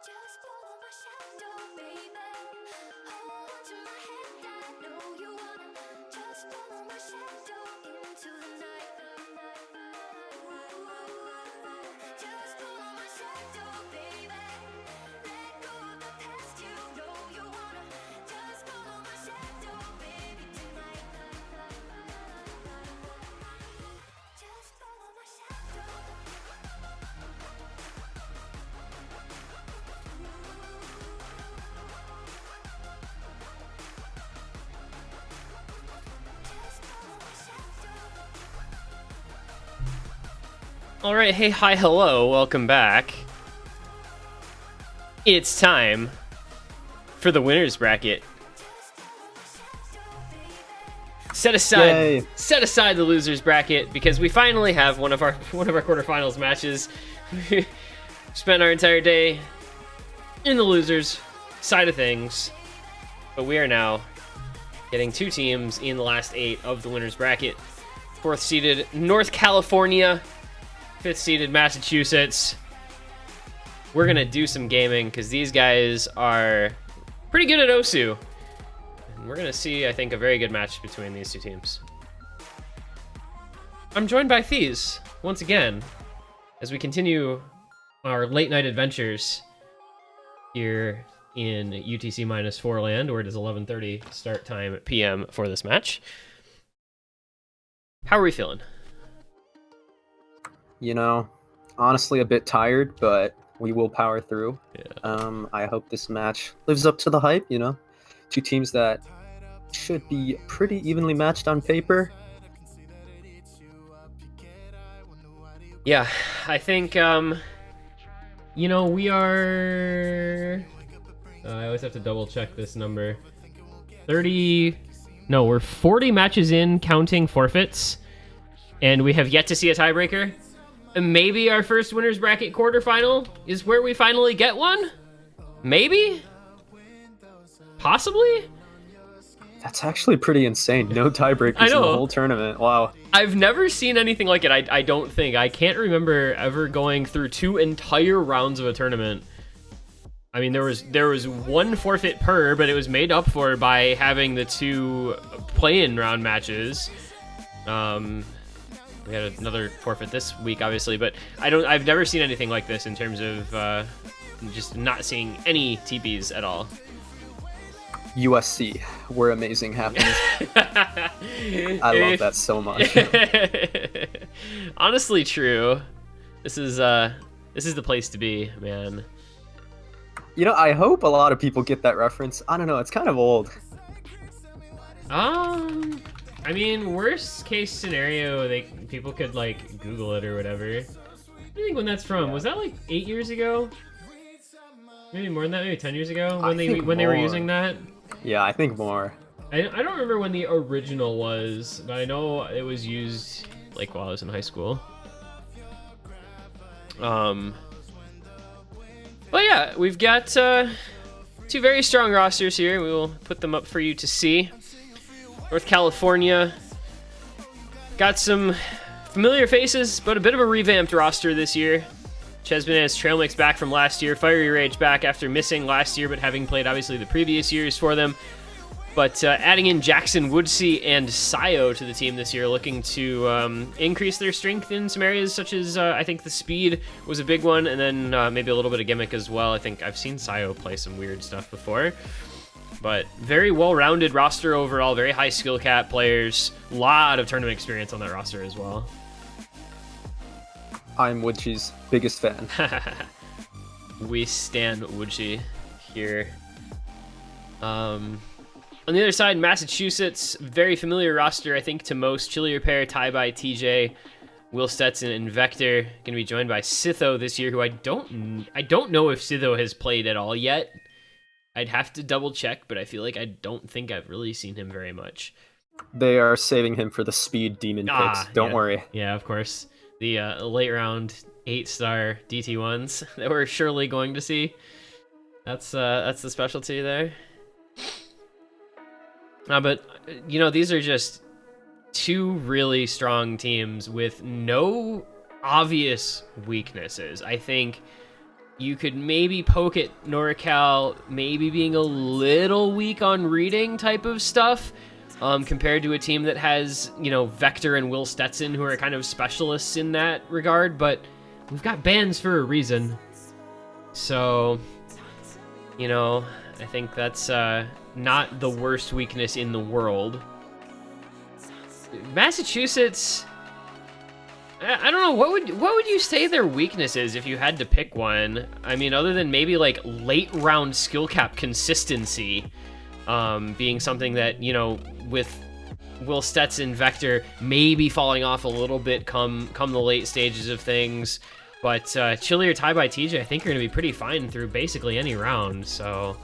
Just follow my shadow, baby. Hold on to my hand, I know you wanna. Just follow my shadow into the night. Just follow my shadow, baby. Let go of the past, you know you wanna. Just follow my shadow, baby, tonight. Just follow my shadow. All right, hey, hi, hello, welcome back. It's time for the winners bracket. Set aside the losers bracket because we finally have one of our quarterfinals matches. We spent our entire day in the losers side of things, but we are now getting two teams in the last 8 of the winners bracket. 4th seeded North California, 5th seeded Massachusetts. We're gonna do some gaming because these guys are pretty good at OSU. And we're gonna see, I think, a very good match between these two teams. I'm joined by Thies once again as we continue our late night adventures here in UTC -4 land, where it is 11:30 start time PM for this match. How are we feeling? You know, honestly a bit tired, but we will power through. Yeah. I hope this match lives up to the hype, you know. Two teams that should be pretty evenly matched on paper. Yeah, I think, you know, we are... I always have to double check this number. 30... No, we're 40 matches in, counting forfeits, and we have yet to see a tiebreaker. And maybe our first winners bracket quarterfinal is where we finally get one? Maybe? Possibly? That's actually pretty insane. No tiebreakers in the whole tournament. Wow. I've never seen anything like it, I don't think. I can't remember ever going through 2 entire rounds of a tournament. I mean, there was one forfeit per, but it was made up for by having the 2 play-in round matches. We had another forfeit this week, obviously, but I've never seen anything like this in terms of just not seeing any TPs at all. USC, where amazing happens. I love that so much. Honestly, true. This is the place to be, man. You know, I hope a lot of people get that reference. I don't know, it's kind of old. I mean, worst case scenario, people could like Google it or whatever. What do you think when that's from? Yeah. Was that like 8 years ago? Maybe more than that. Maybe 10 years ago when they were using that. Yeah, I think more. I don't remember when the original was, but I know it was used like while I was in high school. But yeah, we've got 2 very strong rosters here. We will put them up for you to see. North California got some familiar faces, but a bit of a revamped roster this year. Bananas Trail Mix back from last year. Fiery Rage back after missing last year, but having played obviously the previous years for them. But adding in Jackson Woodsey and Sayo to the team this year, looking to increase their strength in some areas, such as I think the speed was a big one, and then maybe a little bit of gimmick as well. I think I've seen Sayo play some weird stuff before. But very well-rounded roster overall, very high skill cap players. A lot of tournament experience on that roster as well. I'm Woodsey's biggest fan. We stan Woodsey here. On the other side, Massachusetts, very familiar roster, I think, to most. Chili Repair, Taibai, TJ, Will Stetson, and Vector. Going to be joined by Sitho this year, who I don't know if Sitho has played at all yet. I'd have to double check, but I feel like I don't think I've really seen him very much. They are saving him for the speed demon picks. Don't worry. Yeah, of course. The late round 8-star DT1s that we're surely going to see. That's the specialty there. But, you know, these are just two really strong teams with no obvious weaknesses. I think you could maybe poke at NorCal maybe being a little weak on reading type of stuff compared to a team that has, you know, Vector and Will Stetson, who are kind of specialists in that regard. But we've got bans for a reason. So, you know, I think that's not the worst weakness in the world. Massachusetts, I don't know, what would you say their weakness is if you had to pick one? I mean, other than maybe like late round skill cap consistency being something that, you know, with Will Stetson, Vector maybe falling off a little bit come the late stages of things. But Chili or Taibai TJ, I think, are going to be pretty fine through basically any round, so...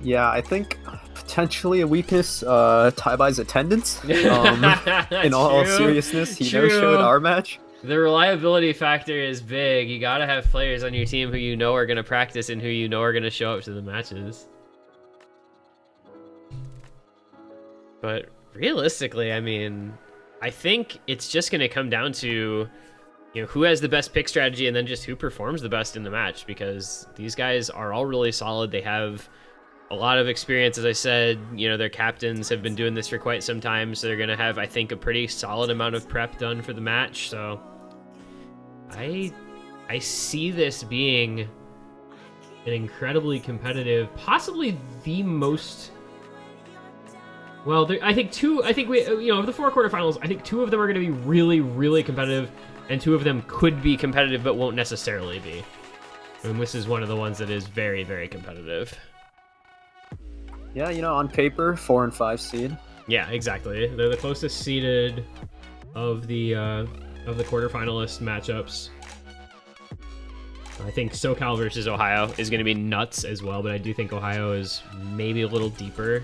Yeah, I think potentially a weakness, Taibai's attendance. In all seriousness, he no-showed our match. The reliability factor is big. You got to have players on your team who you know are going to practice and who you know are going to show up to the matches. But realistically, I mean, I think it's just going to come down to, you know, who has the best pick strategy and then just who performs the best in the match, because these guys are all really solid. They have a lot of experience, as I said. You know, their captains have been doing this for quite some time, so they're going to have, I think, a pretty solid amount of prep done for the match. So I see this being an incredibly competitive, possibly the most... Well, I think we, you know, of the 4 quarterfinals, I think 2 of them are going to be really, really competitive, and 2 of them could be competitive but won't necessarily be. And this is one of the ones that is very, very competitive. Yeah, you know, on paper, 4 and 5 seed. Yeah, exactly. They're the closest seeded of the quarterfinalist matchups. I think SoCal versus Ohio is going to be nuts as well, but I do think Ohio is maybe a little deeper.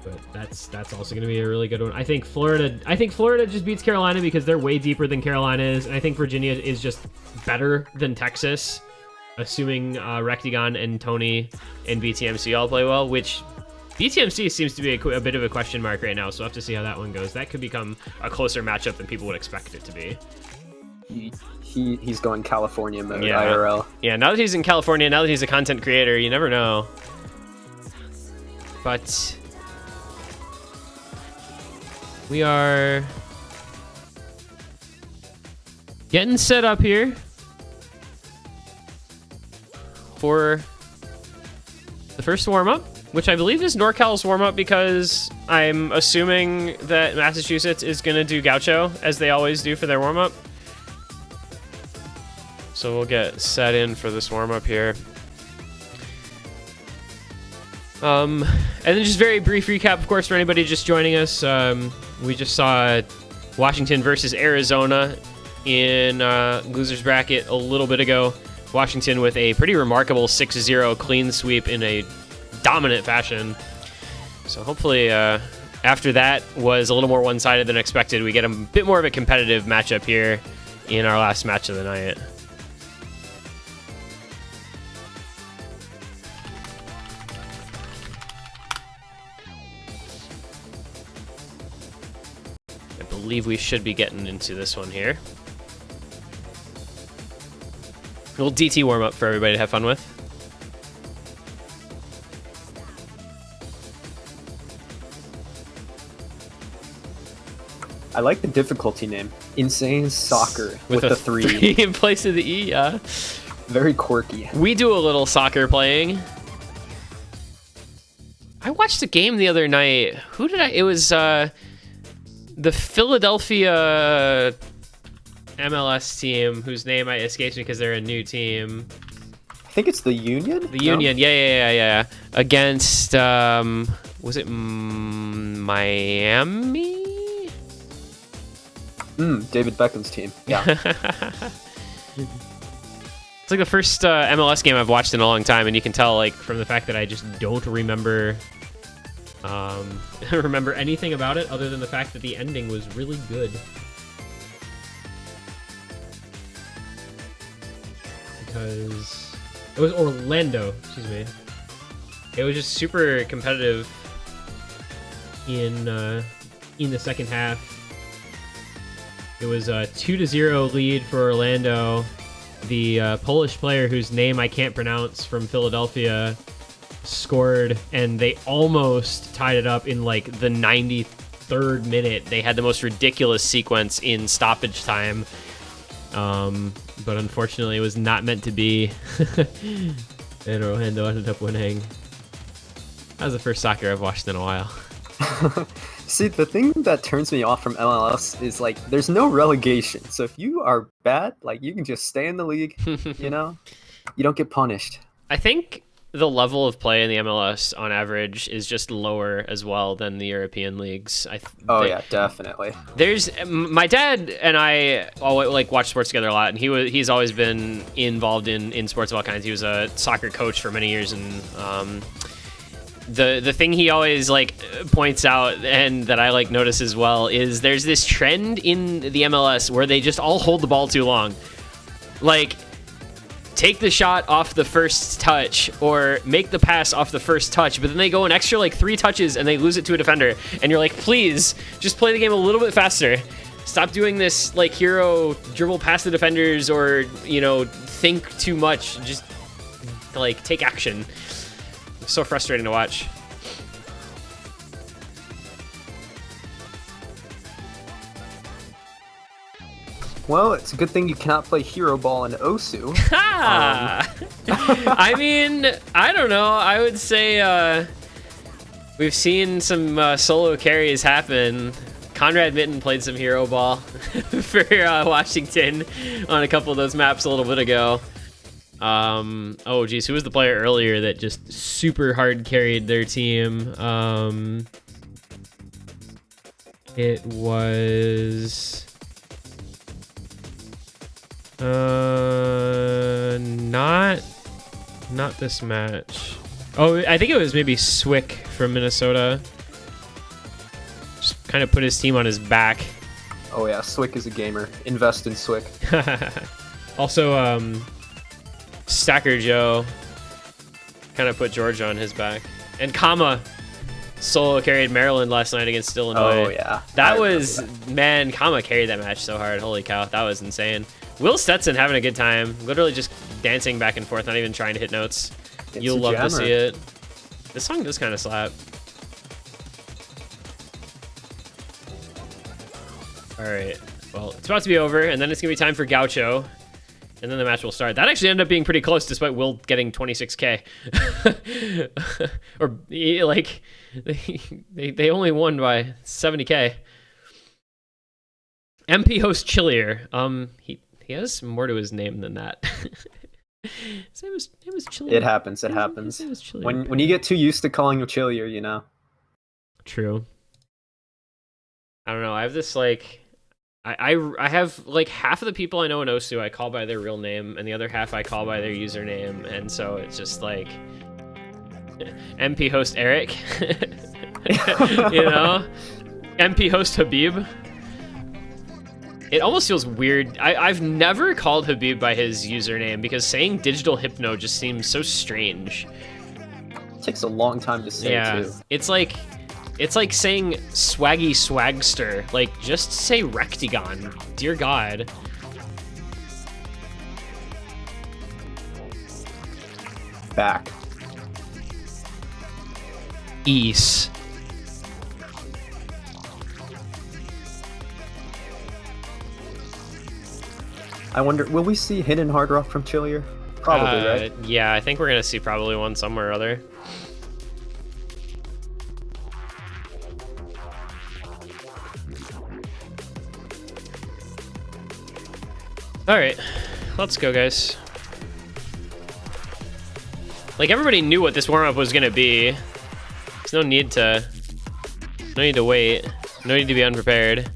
But that's also going to be a really good one. I think Florida just beats Carolina because they're way deeper than Carolina is, and I think Virginia is just better than Texas, assuming Rectagon and Tony and BTMC all play well, which BTMC seems to be a bit of a question mark right now, so we'll have to see how that one goes. That could become a closer matchup than people would expect it to be. He's going California mode, yeah. IRL. Yeah, now that he's in California, now that he's a content creator, you never know. But we are getting set up here for the first warm-up, which I believe is NorCal's warm-up, because I'm assuming that Massachusetts is going to do Gaucho, as they always do for their warm-up. So we'll get set in for this warm-up here. And then just very brief recap, of course, for anybody just joining us. We just saw Washington versus Arizona in losers bracket a little bit ago. Washington with a pretty remarkable 6-0 clean sweep in a dominant fashion. So hopefully after that was a little more one-sided than expected, we get a bit more of a competitive matchup here in our last match of the night. I believe we should be getting into this one here. A little DT warm up for everybody to have fun with. I like the difficulty name. Insane Soccer with a the 3 in place of the E, yeah. Very quirky. We do a little soccer playing. I watched a game the other night. Who did I? It was the Philadelphia MLS team, whose name escapes me because they're a new team. I think it's the Union? The Union, yeah. Against, was it Miami? David Beckham's team. Yeah. It's like the first MLS game I've watched in a long time, and you can tell, like, from the fact that I just don't remember remember anything about it other than the fact that the ending was really good. Because it was Orlando, excuse me. It was just super competitive in the second half. It was a 2-0 lead for Orlando. The Polish player whose name I can't pronounce from Philadelphia scored, and they almost tied it up in like the 93rd minute. They had the most ridiculous sequence in stoppage time, but unfortunately it was not meant to be. And Orlando ended up winning. That was the first soccer I've watched in a while. See, the thing that turns me off from MLS is, like, there's no relegation. So if you are bad, like, you can just stay in the league, you know? You don't get punished. I think the level of play in the MLS on average is just lower as well than the European leagues. Yeah, definitely. There's my dad and I always like watch sports together a lot, and he's always been involved in sports of all kinds. He was a soccer coach for many years, and the thing he always like points out, and that I like notice as well, is there's this trend in the MLS where they just all hold the ball too long. Like, take the shot off the first touch or make the pass off the first touch, but then they go an extra like 3 touches and they lose it to a defender, and you're like, please just play the game a little bit faster. Stop doing this like hero dribble past the defenders, or, you know, think too much. Just like take action. So frustrating to watch. Well, it's a good thing you cannot play hero ball in Osu. I mean, I don't know. I would say we've seen some solo carries happen. Conrad Mitten played some hero ball for Washington on a couple of those maps a little bit ago. Oh geez, who was the player earlier that just super hard carried their team? It was not this match. Oh, I think it was maybe Swick from Minnesota. Just kind of put his team on his back. Oh yeah, Swick is a gamer. Invest in Swick. Also, Stacker Joe kind of put Georgia on his back. And Kama solo carried Maryland last night against Illinois. Oh, yeah. That was, man, Kama carried that match so hard. Holy cow, that was insane. Will Stetson having a good time. Literally just dancing back and forth, not even trying to hit notes. You'll love to see it. This song does kind of slap. All right, well, it's about to be over, and then it's going to be time for Gaucho. And then the match will start. That actually ended up being pretty close, despite Will getting 26K. Or, like, they only won by 70K. MP host Chillier. He has more to his name than that. His name was Chillier. It happens. It happens. When you get too used to calling him Chillier, you know. True. I don't know. I have this, like... I have, like, half of the people I know in Osu I call by their real name, and the other half I call by their username, and so it's just, like, MP host Eric, you know? MP host Habib. It almost feels weird. I've never called Habib by his username, because saying Digital Hypno just seems so strange. It takes a long time to say, too. It's like saying Swaggy Swagster. Like, just say Rectagon. Dear God. back. East. I wonder, will we see hidden hard rock from Chillier? Probably, right? Yeah, I think we're gonna see probably one somewhere or other. All right, let's go, guys. Like, everybody knew what this warm-up was gonna be. There's no need to wait. No need to be unprepared.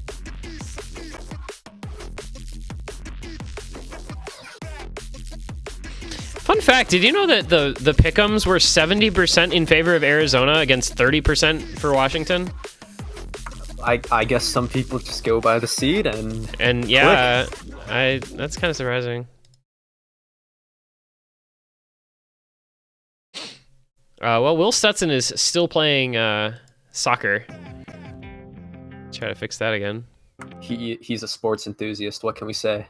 Fun fact, did you know that the pick'ems were 70% in favor of Arizona against 30% for Washington? I guess some people just go by the seed and yeah, that's kind of surprising. Well, Will Stetson is still playing soccer. Try to fix that again. He's a sports enthusiast. What can we say?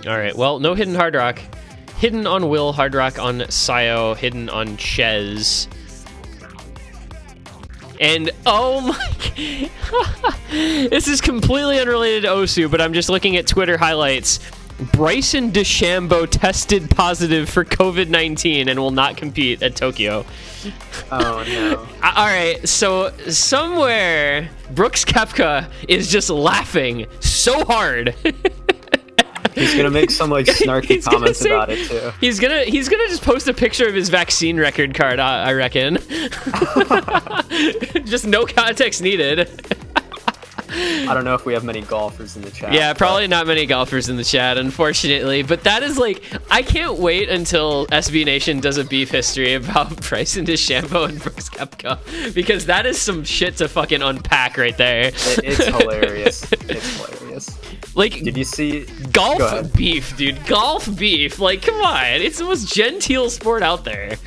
All right. Well, no hidden hard rock. Hidden on Will, hard rock on Sayo, hidden on Ches. And oh my, this is completely unrelated to Osu, but I'm just looking at Twitter highlights. Bryson DeChambeau tested positive for COVID-19 and will not compete at Tokyo. Oh no. All right, so somewhere Brooks Koepka is just laughing so hard. He's gonna make some like snarky comments about it too. He's gonna just post a picture of his vaccine record card, I reckon. Just no context needed. I don't know if we have many golfers in the chat. Yeah, probably not many golfers in the chat, unfortunately. But that is like, I can't wait until SB Nation does a beef history about Bryson DeChambeau and Brooks Koepka, because that is some shit to fucking unpack right there. It's hilarious. It's hilarious. Like, did you see golf beef, dude? Golf beef. Like, come on, it's the most genteel sport out there.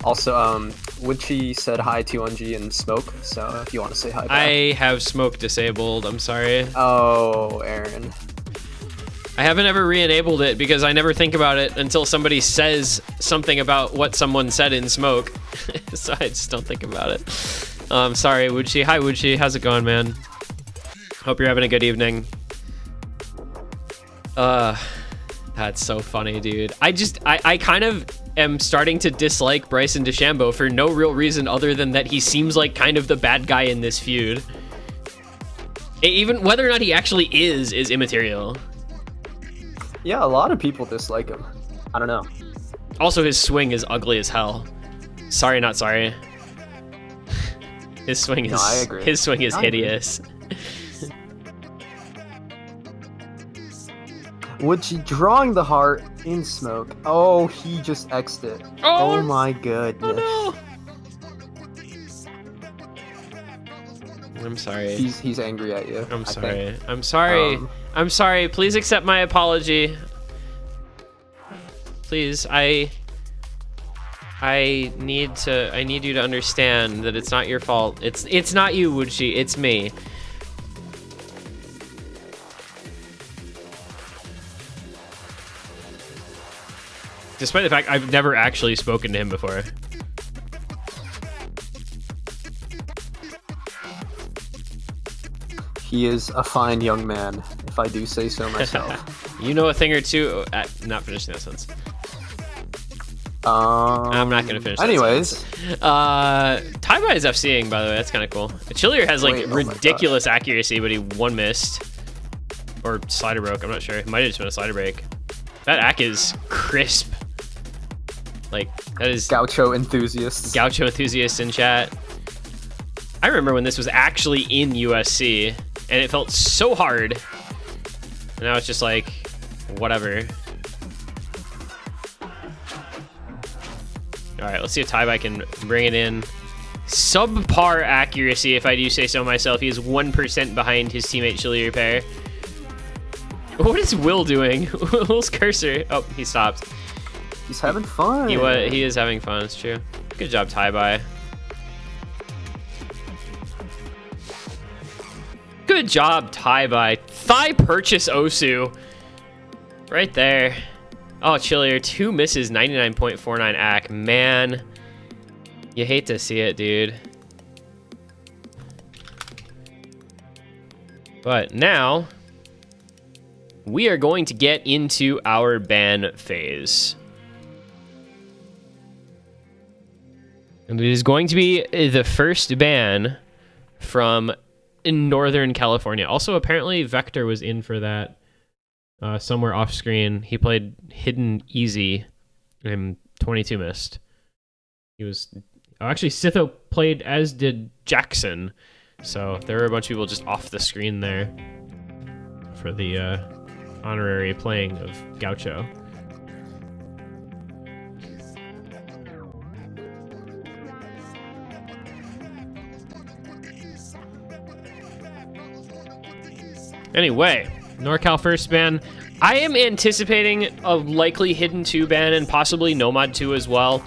Also, Woodchi said hi to Unji and Smoke, so if you want to say hi back. I have Smoke disabled, I'm sorry. Oh, Aaron. I haven't ever re-enabled it because I never think about it until somebody says something about what someone said in Smoke. So I just don't think about it. Sorry, Woodchi. Hi, Woodchi. How's it going, man? Hope you're having a good evening. That's so funny, dude. I kind of am starting to dislike Bryson DeChambeau for no real reason other than that he seems like kind of the bad guy in this feud. Even whether or not he actually is immaterial. Yeah, a lot of people dislike him. I don't know. Also, his swing is ugly as hell. Sorry, not sorry. His swing is. No, I agree. His swing is hideous. Woodchi drawing the heart in Smoke. Oh, he just X'd it. Oh my goodness. Oh no. I'm sorry. He's angry at you. I'm sorry. I'm sorry. I'm sorry. Please accept my apology. Please, I need you to understand that it's not your fault. It's not you, Woodchi. It's me. Despite the fact I've never actually spoken to him before. He is a fine young man, if I do say so myself. You know a thing or two. Not finishing that sentence. I'm not gonna finish. Anyways, Taibai is FCing, by the way. That's kind of cool. Chillier has like ridiculous accuracy, but he one missed or slider broke. I'm not sure. It might have just been a slider break. That ack is crisp. Like, that is Gaucho enthusiasts. Gaucho enthusiasts in chat. I remember when this was actually in USC, and it felt so hard. And now it's just like, whatever. All right, let's see if Taibai can bring it in. Subpar accuracy, if I do say so myself. He is 1% behind his teammate Chillier pair. What is Will doing? Will's cursor. Oh, he stopped. He's having fun. He is having fun, it's true. Good job, tie-by. Good job, tie-by. Thigh purchase Osu. Right there. Oh, Chillier, 2 misses, 99.49 AC. Man, you hate to see it, dude. But now, we are going to get into our ban phase. And it is going to be the first ban from Northern California. Also, apparently, Vector was in for that somewhere off screen. He played Hidden Easy and 22 missed. He was... Oh, actually, Sitho played, as did Jackson. So there were a bunch of people just off the screen there for the honorary playing of Gaucho. Anyway, NorCal first ban. I am anticipating a likely Hidden 2 ban and possibly Nomad 2 as well.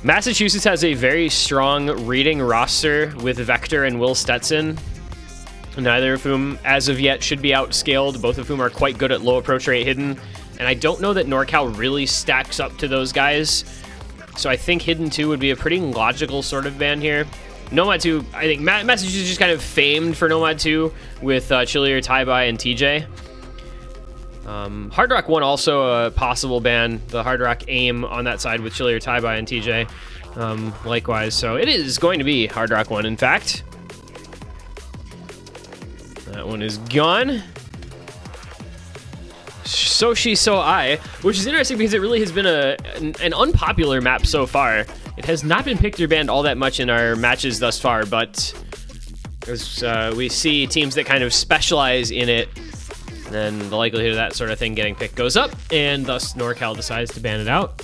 Massachusetts has a very strong reading roster with Vector and Will Stetson, neither of whom, as of yet, should be outscaled, both of whom are quite good at low approach rate Hidden, and I don't know that NorCal really stacks up to those guys, so I think Hidden 2 would be a pretty logical sort of ban here. Nomad 2, I think Massachusetts is just kind of famed for Nomad 2 with Chillier, tie-by, and TJ. Hard Rock 1 also a possible ban. The Hard Rock aim on that side with Chillier, tie-by, and TJ likewise. So it is going to be Hard Rock 1, in fact. That one is gone. So She, So I, which is interesting because it really has been an unpopular map so far. It has not been picked or banned all that much in our matches thus far, but as we see teams that kind of specialize in it, then the likelihood of that sort of thing getting picked goes up, and thus NorCal decides to ban it out.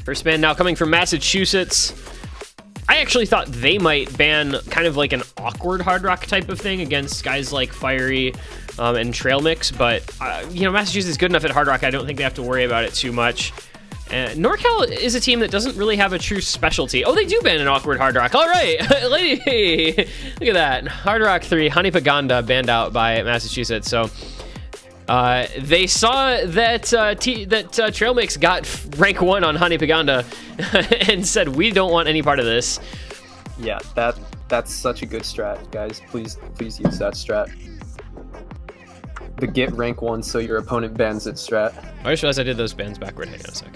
First ban now coming from Massachusetts. I actually thought they might ban kind of like an awkward Hard Rock type of thing against guys like Fiery and Trail Mix, but you know, Massachusetts is good enough at Hard Rock, I don't think they have to worry about it too much. NorCal is a team that doesn't really have a true specialty. Oh, they do ban an awkward Hard Rock. All right, lady, look at that. Hard Rock 3, Honey Paganda banned out by Massachusetts. So they saw that Trail Mix got rank 1 on Honey Paganda and said, we don't want any part of this. Yeah, that's such a good strat, guys. Please use that strat. The get rank 1 so your opponent bans it strat. I just realized I did those bans backward. Hang on a sec.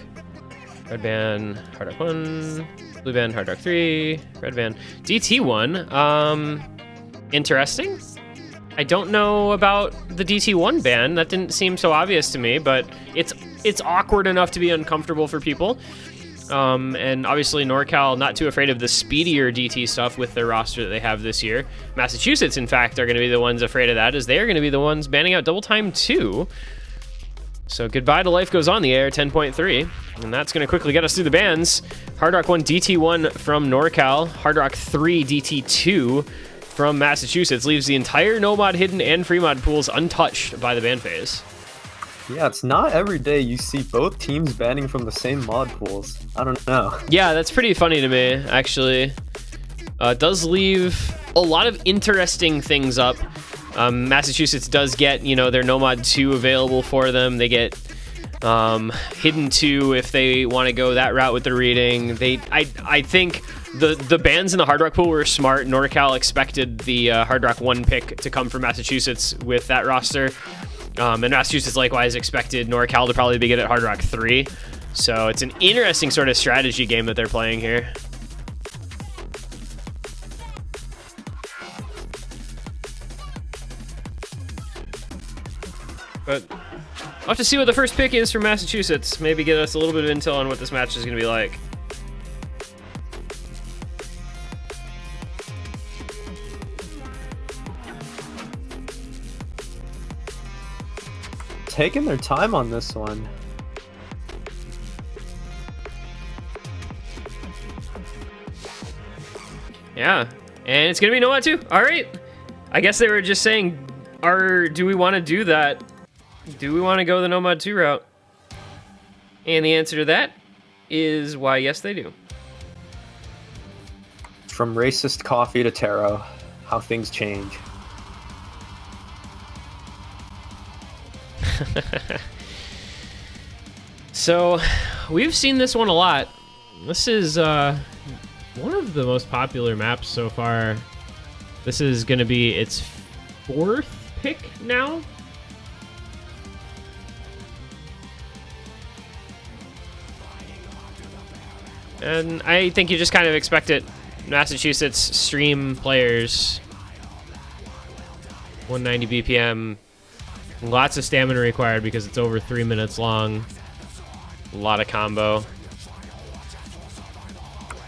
Red ban, Hard Rock 1, blue ban, Hard Rock 3, red ban, DT 1. Interesting. I don't know about the DT1 ban. That didn't seem so obvious to me, but it's awkward enough to be uncomfortable for people. And obviously NorCal not too afraid of the speedier DT stuff with their roster that they have this year. Massachusetts, in fact, are going to be the ones afraid of that, as they are going to be the ones banning out Double Time 2. So goodbye to Life Goes On the Air 10.3, and that's going to quickly get us through the bans. Hard Rock 1 DT1 from NorCal, Hard Rock 3 DT2 from Massachusetts leaves the entire no mod hidden and free mod pools untouched by the ban phase. Yeah, it's not every day you see both teams banning from the same mod pools. I don't know. Yeah, that's pretty funny to me, actually. It does leave a lot of interesting things up. Massachusetts does get, you know, their Nomad 2 available for them. They get Hidden 2 if they want to go that route with the reading. I think the bans in the Hard Rock pool were smart. NorCal expected the Hard Rock 1 pick to come from Massachusetts with that roster. And Massachusetts likewise expected NorCal to probably be good at Hard Rock 3. So it's an interesting sort of strategy game that they're playing here. But I'll have to see what the first pick is for Massachusetts. Maybe get us a little bit of intel on what this match is going to be like. Taking their time on this one. Yeah, and it's going to be Nomad 2. All right. I guess they were just saying, do we want to do that? Do we want to go the Nomad 2 route? And the answer to that is why, yes, they do. From racist coffee to tarot, how things change. So, we've seen this one a lot. This is one of the most popular maps so far. This is going to be its 4th pick now. And I think you just kind of expect it. Massachusetts stream players, 190 BPM, lots of stamina required because it's over 3 minutes long. A lot of combo.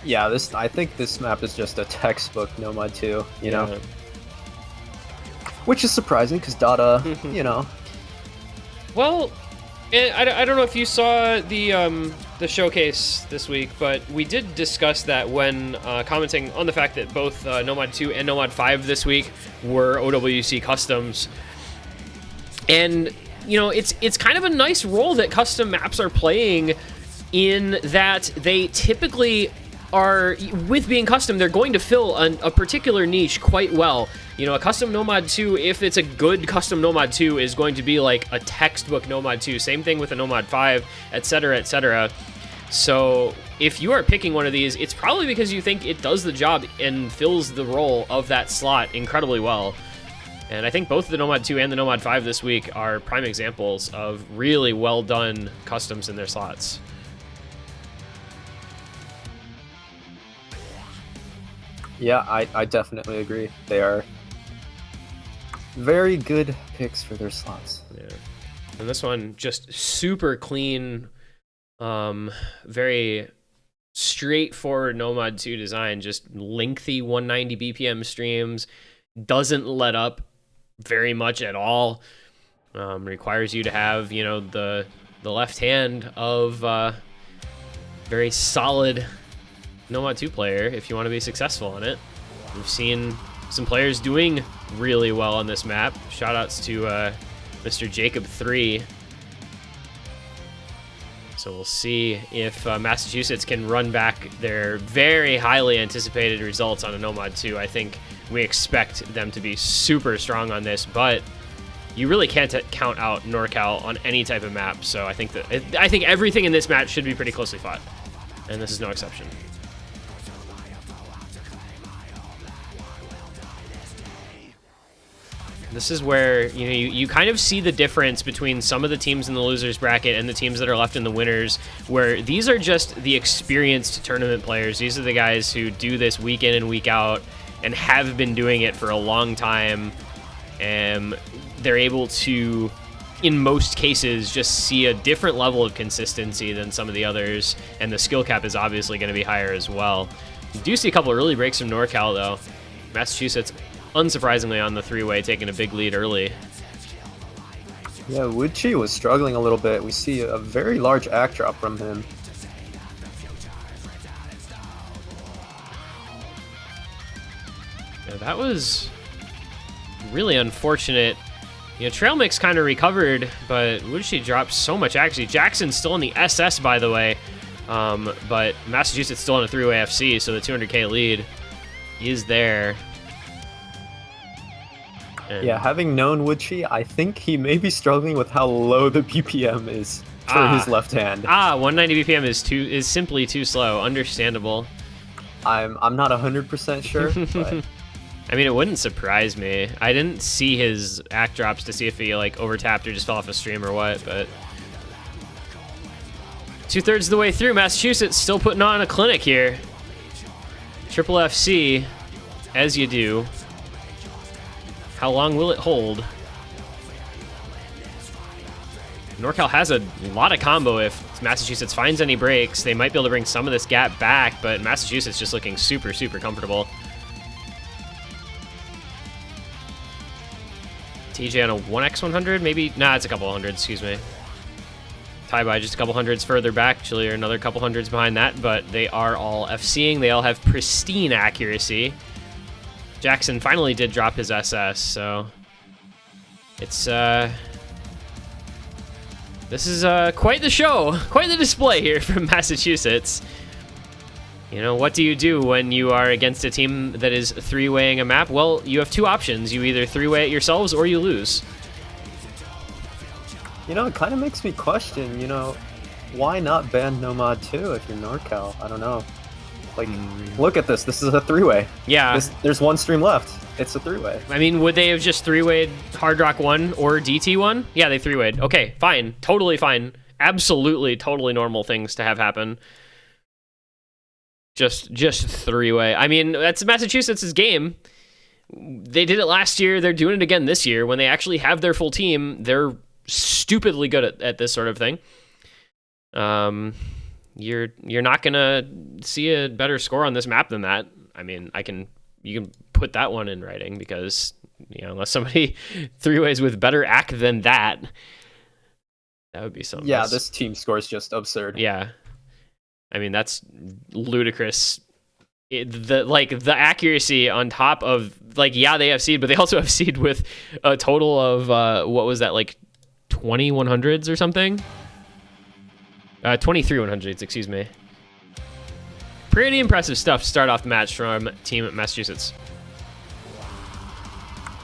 Yeah, I think this map is just a textbook Nomad 2, you know? Which is surprising, because Dada, you know. Well, I don't know if you saw the showcase this week, but we did discuss that when commenting on the fact that both Nomad 2 and Nomad 5 this week were OWC customs. And, you know, it's kind of a nice role that custom maps are playing, in that they typically are, with being custom, they're going to fill a particular niche quite well. You know, a custom Nomad 2, if it's a good custom Nomad 2, is going to be like a textbook Nomad 2. Same thing with a Nomad 5, etc., etc. So if you are picking one of these, it's probably because you think it does the job and fills the role of that slot incredibly well. And I think both the Nomad 2 and the Nomad 5 this week are prime examples of really well done customs in their slots. Yeah, I definitely agree. They are very good picks for their slots. Yeah. And this one, just super clean, very straightforward Nomad 2 design, just lengthy 190 BPM streams, doesn't let up very much at all, requires you to have, you know, the left hand of very solid Nomad 2 player if you want to be successful on it. We've seen some players doing really well on this map. Shoutouts to Mr. Jacob 3. So we'll see if Massachusetts can run back their very highly anticipated results on a Nomad 2. I think we expect them to be super strong on this, but you really can't count out NorCal on any type of map. So I think everything in this match should be pretty closely fought, and this is no exception. This is where, you know, you kind of see the difference between some of the teams in the losers bracket and the teams that are left in the winners, where these are just the experienced tournament players. These are the guys who do this week in and week out and have been doing it for a long time. And they're able to, in most cases, just see a different level of consistency than some of the others. And the skill cap is obviously going to be higher as well. You do see a couple of early breaks from NorCal, though. Massachusetts, unsurprisingly, on the three-way, taking a big lead early. Yeah, Woodchi was struggling a little bit. We see a very large act drop from him. Yeah, that was really unfortunate. You know, Trail Mix kind of recovered, but Woodchi dropped so much. Actually, Jackson's still in the SS, by the way, but Massachusetts still in a three-way FC, so the 200k lead is there. And yeah, having known Woodchi, I think he may be struggling with how low the BPM is for his left hand. 190 BPM is simply too slow. Understandable. I'm not 100% sure, but I mean, it wouldn't surprise me. I didn't see his act drops to see if he like overtapped or just fell off a stream or what, but 2/3 of the way through, Massachusetts still putting on a clinic here. Triple FC, as you do. How long will it hold? NorCal has a lot of combo. If Massachusetts finds any breaks, they might be able to bring some of this gap back, but Massachusetts just looking super, super comfortable. TJ on a 1x100, maybe? Nah, it's a couple hundreds, excuse me. Taibai just a couple hundreds further back. Chile are another couple hundreds behind that, but they are all FCing. They all have pristine accuracy. Jackson finally did drop his SS, so it's this is quite the show, quite the display here from Massachusetts. You know, what do you do when you are against a team that is three-weighing a map? Well, you have two options. You either three-way it yourselves or you lose. You know, it kind of makes me question, you know, why not ban Nomad 2 if you're NorCal? I don't know. Like, look at this. This is a three-way. Yeah. There's one stream left. It's a three-way. I mean, would they have just three-wayed Hard Rock 1 or DT 1? Yeah, they three-wayed. Okay, fine. Totally fine. Absolutely, totally normal things to have happen. Just three-way. I mean, that's Massachusetts' game. They did it last year. They're doing it again this year. When they actually have their full team, they're stupidly good at this sort of thing. You're not gonna see a better score on this map than that. I mean, you can put that one in writing because, you know, unless somebody three-ways with better AC than that would be something. Yeah, this team score is just absurd. Yeah. I mean, that's ludicrous. The accuracy on top of, like, yeah, they have seed, but they also have seed with a total of what was that, like 20 100s or something? 23 100s, excuse me. Pretty impressive stuff to start off the match from Team Massachusetts.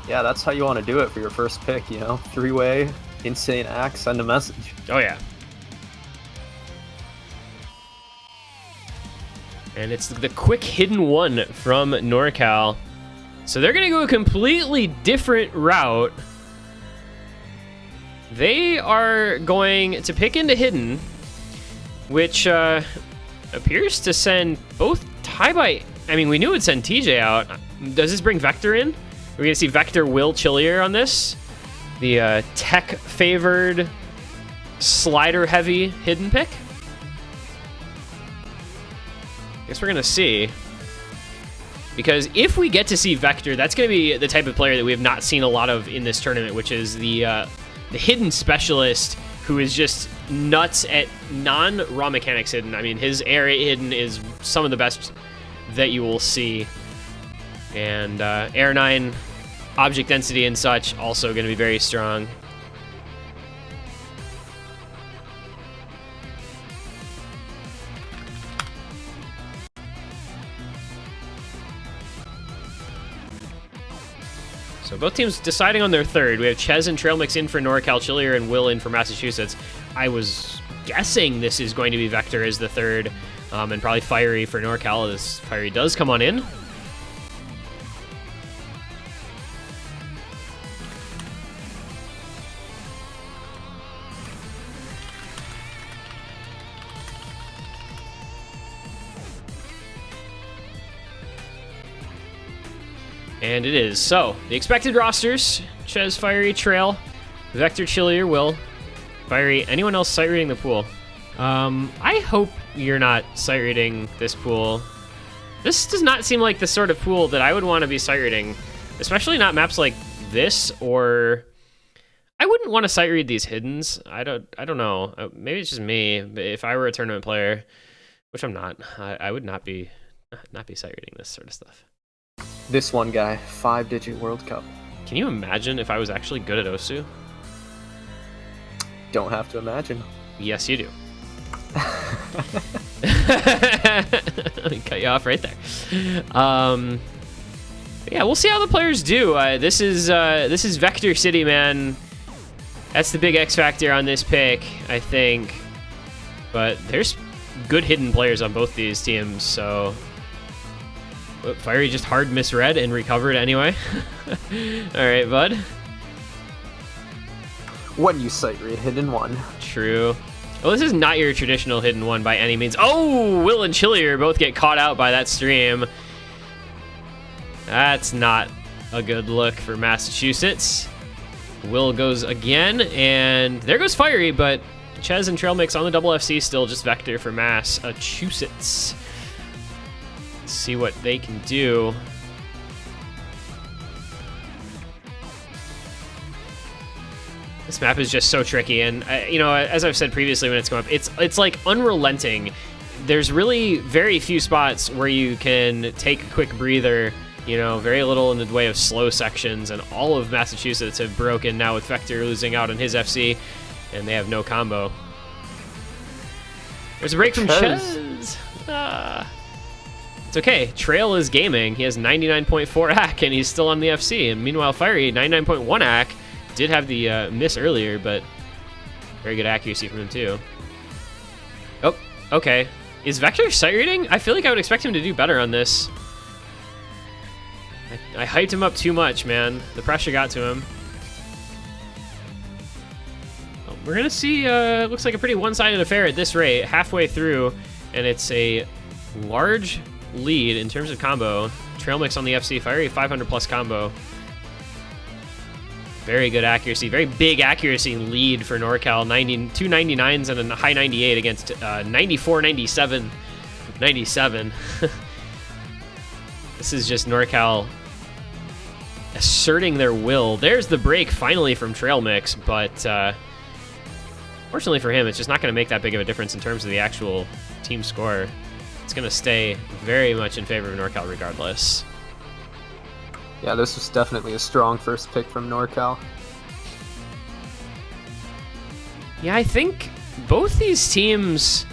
Yeah, that's how you want to do it for your first pick, you know? Three-way, insane axe, send a message. Oh, yeah. And it's the quick hidden one from NorCal. So they're going to go a completely different route. They are going to pick into hidden, which appears to send both Tybite. I mean, we knew it would send TJ out. Does this bring Vector in? We're going to see Vector Will Chillier on this. The tech-favored, slider-heavy hidden pick. Guess we're gonna see, because if we get to see Vector, that's gonna be the type of player that we have not seen a lot of in this tournament, which is the hidden specialist who is just nuts at non-raw mechanics hidden. I mean, his area hidden is some of the best that you will see, and Air 9 object density and such also gonna be very strong. So both teams deciding on their third. We have Ches and Trail Mix in for NorCal, Chillier and Will in for Massachusetts. I was guessing this is going to be Vector as the third, and probably Fiery for NorCal. This Fiery does come on in. And it is. So, the expected rosters: Ches, Fiery, Trail, Vector, Chillier, Will, Fiery. Anyone else sight reading the pool? I hope you're not sight reading this pool. This does not seem like the sort of pool that I would want to be sight reading, especially not maps like this. Or I wouldn't want to sight read these hiddens. I don't know. Maybe it's just me. But if I were a tournament player, which I'm not, I would not be sight reading this sort of stuff. This one guy, 5-digit World Cup. Can you imagine if I was actually good at Osu? Don't have to imagine. Yes, you do. Let me cut you off right there. Yeah, we'll see how the players do. This is Vector City, man. That's the big X factor on this pick, I think. But there's good hidden players on both these teams, so. Fiery just hard misread and recovered anyway. All right, bud. When you sight read hidden one. True. Well, this is not your traditional hidden one by any means. Oh, Will and Chillier both get caught out by that stream. That's not a good look for Massachusetts. Will goes again, and there goes Fiery, but Ches and Trail Mix on the double FC still just Vector for Massachusetts. See what they can do. This map is just so tricky, and you know, as I've said previously when it's going up, it's like unrelenting. There's really very few spots where you can take a quick breather You know, very little in the way of slow sections, and all of Massachusetts have broken now with Vector losing out on his FC, and they have no combo. There's a break from Ches. It's okay. Trail is gaming. He has 99.4 AC, and he's still on the FC. And meanwhile, Fiery, 99.1 AC, did have the miss earlier, but very good accuracy from him, too. Oh, okay. Is Vector sight reading? I feel like I would expect him to do better on this. I hyped him up too much, man. The pressure got to him. Well, we're going to see, looks like a pretty one-sided affair at this rate, halfway through, and it's a large lead in terms of combo. Trail mix on the FC, Fiery 500-plus combo. Very good accuracy, very big accuracy lead for NorCal. 2 99s and a high 98 against 94, 97, 97. This is just NorCal asserting their will. There's the break finally from Trail Mix, but fortunately for him, it's just not going to make that big of a difference in terms of the actual team score. It's going to stay very much in favor of NorCal regardless. Yeah, this was definitely a strong first pick from NorCal. Yeah, I think both these teams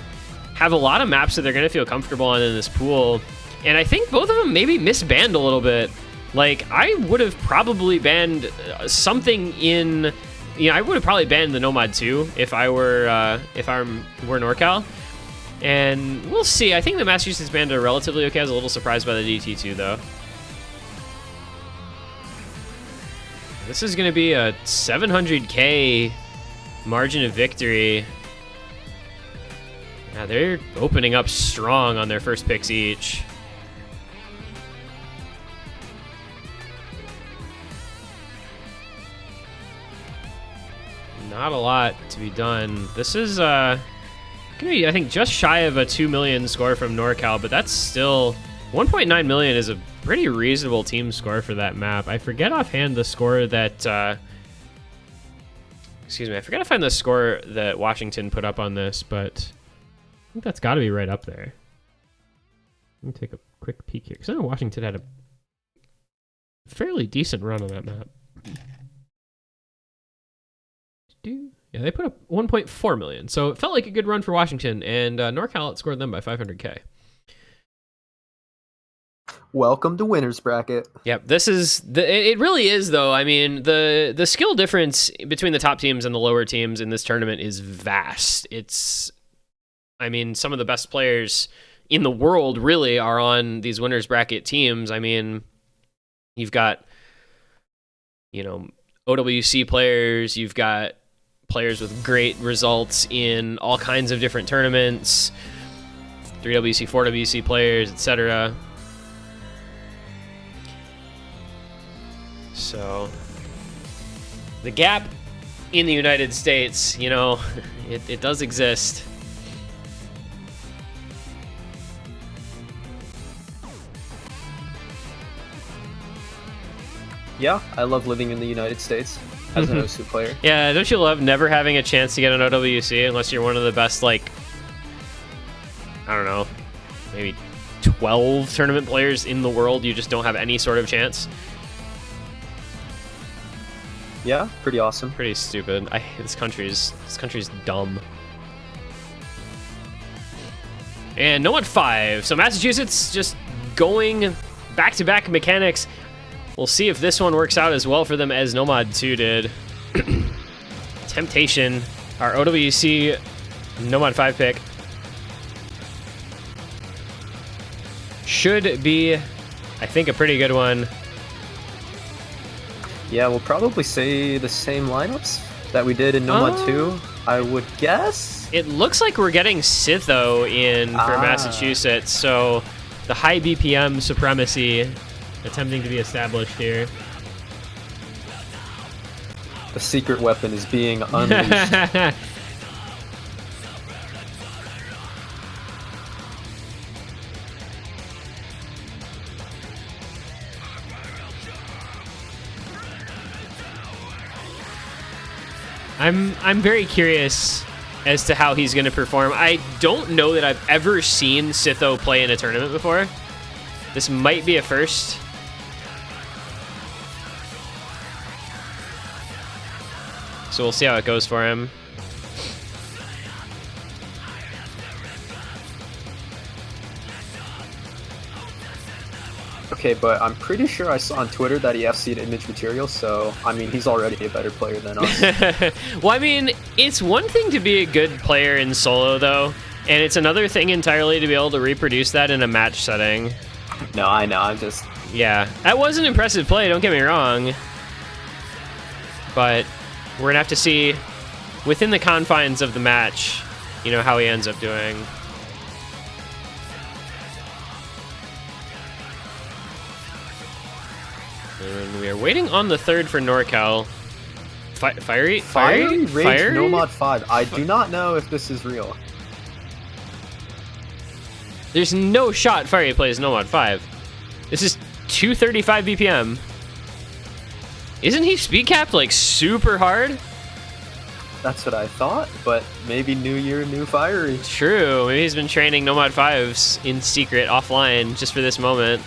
have a lot of maps that they're going to feel comfortable on in this pool. And I think both of them maybe misbanned a little bit. Like, I would have probably banned something in... You know, I would have probably banned the Nomad 2 if I were NorCal. And we'll see. I think the Massachusetts banned are relatively okay. I was a little surprised by the DT2, though. This is going to be a 700k margin of victory. Yeah, they're opening up strong on their first picks each. Not a lot to be done. This is going to be, I think, just shy of a 2 million score from NorCal, but that's still 1.9 million is a pretty reasonable team score for that map. I forget offhand the score that excuse me, I forgot to find the score that Washington put up on this, but I think that's got to be right up there. Let me take a quick peek here, because I know Washington had a fairly decent run on that map. Yeah, they put up 1.4 million, so it felt like a good run for Washington, and NorCal outscored them by 500k. Welcome to winner's bracket. Yep, this is it really is though. I mean, the skill difference between the top teams and the lower teams in this tournament is vast. It's, I mean, some of the best players in the world really are on these winner's bracket teams. I mean, you've got, you know, OWC players, you've got players with great results in all kinds of different tournaments, 3WC, 4WC players, etc. So the gap in the United States, you know, it does exist. Yeah, I love living in the United States as an OSU player. Yeah, don't you love never having a chance to get an OWC unless you're one of the best, like, I don't know, maybe 12 tournament players in the world? You just don't have any sort of chance. Yeah, pretty awesome. Pretty stupid. This country's dumb. And Nomad 5. So Massachusetts just going back-to-back mechanics. We'll see if this one works out as well for them as Nomad 2 did. Temptation, our OWC Nomad 5 pick. Should be, I think, a pretty good one. Yeah, we'll probably say the same lineups that we did in Nomad 2, I would guess. It looks like we're getting Sitho in for Massachusetts, so the high BPM supremacy attempting to be established here. The secret weapon is being unleashed. I'm very curious as to how he's going to perform. I don't know that I've ever seen Sitho play in a tournament before. This might be a first. So we'll see how it goes for him. Okay, but I'm pretty sure I saw on Twitter that he FC'd Image Material, so, I mean, he's already a better player than us. Well, I mean, it's one thing to be a good player in solo, though, and it's another thing entirely to be able to reproduce that in a match setting. No, I know, I'm just... Yeah, that was an impressive play, don't get me wrong. But we're going to have to see, within the confines of the match, you know, how he ends up doing. And we are waiting on the third for NorCal. Fiery Rage Nomad 5. I do not know if this is real. There's no shot Fiery plays Nomad 5. This is 235 BPM. Isn't he speed capped like super hard? That's what I thought, but maybe new year, new Fiery. True. Maybe he's been training Nomad 5s in secret offline just for this moment.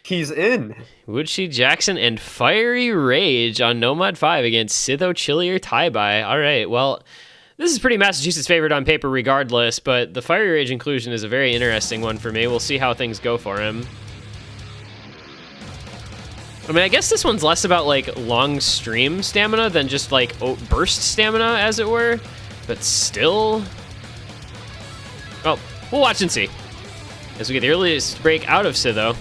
He's in. Woodshy Jackson and Fiery Rage on Nomad 5 against Sitho, Chillier, Taibai. All right, well, this is pretty Massachusetts favored on paper regardless, but the Fiery Rage inclusion is a very interesting one for me. We'll see how things go for him. I mean, I guess this one's less about, like, long stream stamina than just, like, burst stamina, as it were. But still... Well, we'll watch and see. As we get the earliest break out of Sitho.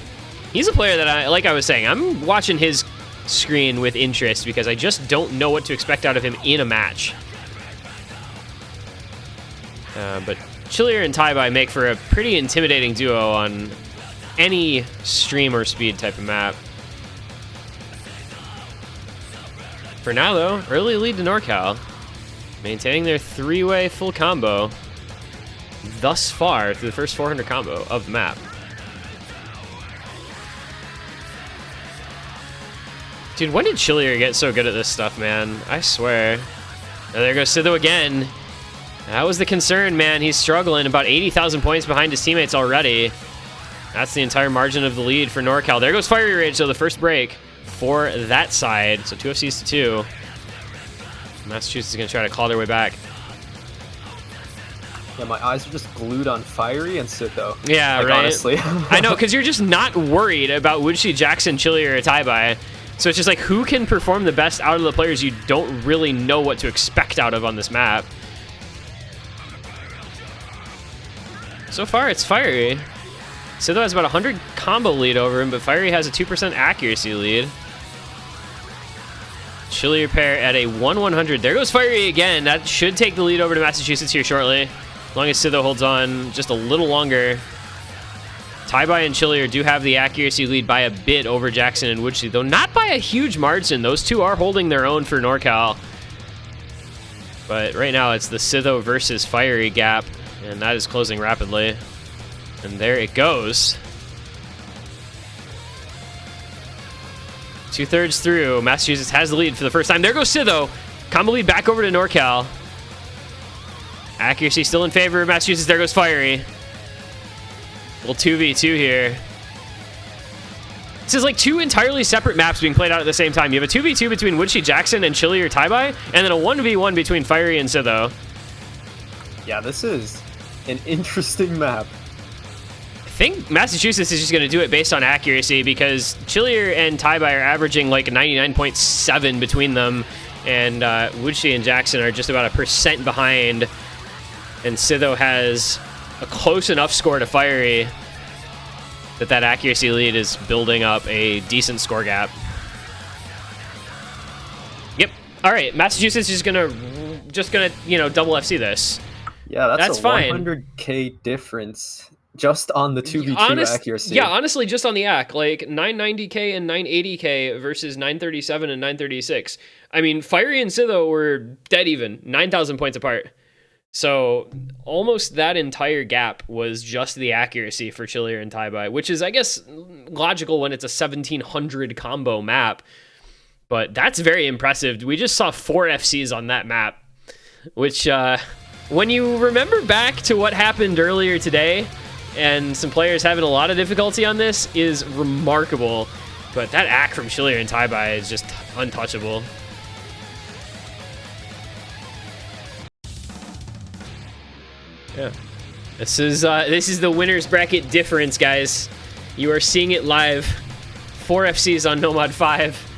He's a player that, like I was saying, I'm watching his screen with interest because I just don't know what to expect out of him in a match. But Chillier and Taibai make for a pretty intimidating duo on any stream or speed type of map. For now, though, early lead to NorCal, maintaining their three-way full combo thus far through the first 400 combo of the map. Dude, when did Chillier get so good at this stuff, man? I swear. Oh, there goes Sitho again. That was the concern, man. He's struggling, about 80,000 points behind his teammates already. That's the entire margin of the lead for NorCal. There goes Fiery Rage, so the first break for that side. So 2 FCs to 2. Massachusetts is going to try to claw their way back. Yeah, my eyes are just glued on Fiery and Sitho. Yeah, like, right? Honestly. I know, because you're just not worried about Woodshy, Jackson, Chillier, or Taibai. So it's just like, who can perform the best out of the players you don't really know what to expect out of on this map? So far, it's Fiery. Sitho has about 100 combo lead over him, but Fiery has a 2% accuracy lead. Chillier pair at a 1/100. There goes Fiery again. That should take the lead over to Massachusetts here shortly, as long as Sitho holds on just a little longer. Taibai and Chillier do have the accuracy lead by a bit over Jackson and Woodshy, though not by a huge margin. Those two are holding their own for NorCal. But right now, it's the Sitho versus Fiery gap, and that is closing rapidly. And there it goes. 2/3 through, Massachusetts has the lead for the first time. There goes Sitho. Combo lead back over to NorCal. Accuracy still in favor of Massachusetts. There goes Fiery. Little 2v2 here. This is like two entirely separate maps being played out at the same time. You have a 2v2 between Woodshy Jackson and Chillier Taibai, and then a 1v1 between Fiery and Sitho. Yeah, this is an interesting map. I think Massachusetts is just going to do it based on accuracy because Chillier and Taibai are averaging like 99.7 between them, and Woodshy and Jackson are just about 1% behind, and Sitho has a close enough score to Fiery that accuracy lead is building up a decent score gap. Yep. All right. Massachusetts is gonna you know, double FC this. Yeah, that's a fine. 100k difference just on the 2v2 accuracy. Yeah, honestly, just on the AC, like 990k and 980k versus 937 and 936. I mean, Fiery and Sitho were dead even, 9,000 points apart. So almost that entire gap was just the accuracy for Chillier and Taibai, which is, I guess, logical when it's a 1,700 combo map. But that's very impressive. We just saw 4 FCs on that map, which, when you remember back to what happened earlier today, and some players having a lot of difficulty on this, is remarkable. But that AC from Chillier and Taibai is just untouchable. Yeah. This is the winners bracket difference, guys. You are seeing it live. 4 FCs on Nomad 5.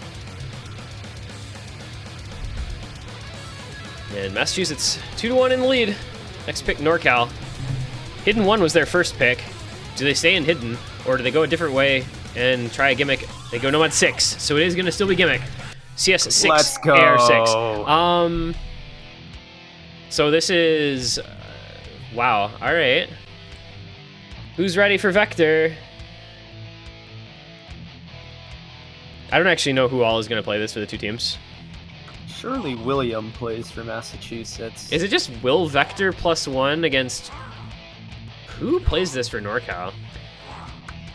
And Massachusetts 2-1 in the lead. Next pick, NorCal. Hidden 1 was their first pick. Do they stay in Hidden, or do they go a different way and try a gimmick? They go Nomad 6, so it is going to still be gimmick. CS6, Let's go. AR6. So this is... wow, all right. Who's ready for Vector? I don't actually know who all is going to play this for the two teams. Surely William plays for Massachusetts. Is it just Will Vector +1 against... Who plays this for NorCal?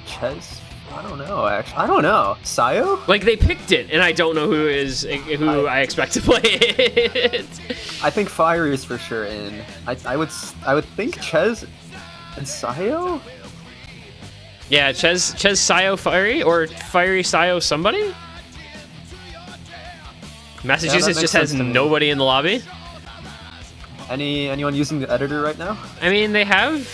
Ches? I don't know, actually. I don't know. Sayo? Like, they picked it, and I don't know who I expect to play it. I think Fiery is for sure in. I would think Ches and Sayo? Yeah, Ches Sayo Fiery, or Fiery Sayo somebody? Massachusetts just has nobody in the lobby. Anyone using the editor right now? I mean, they have...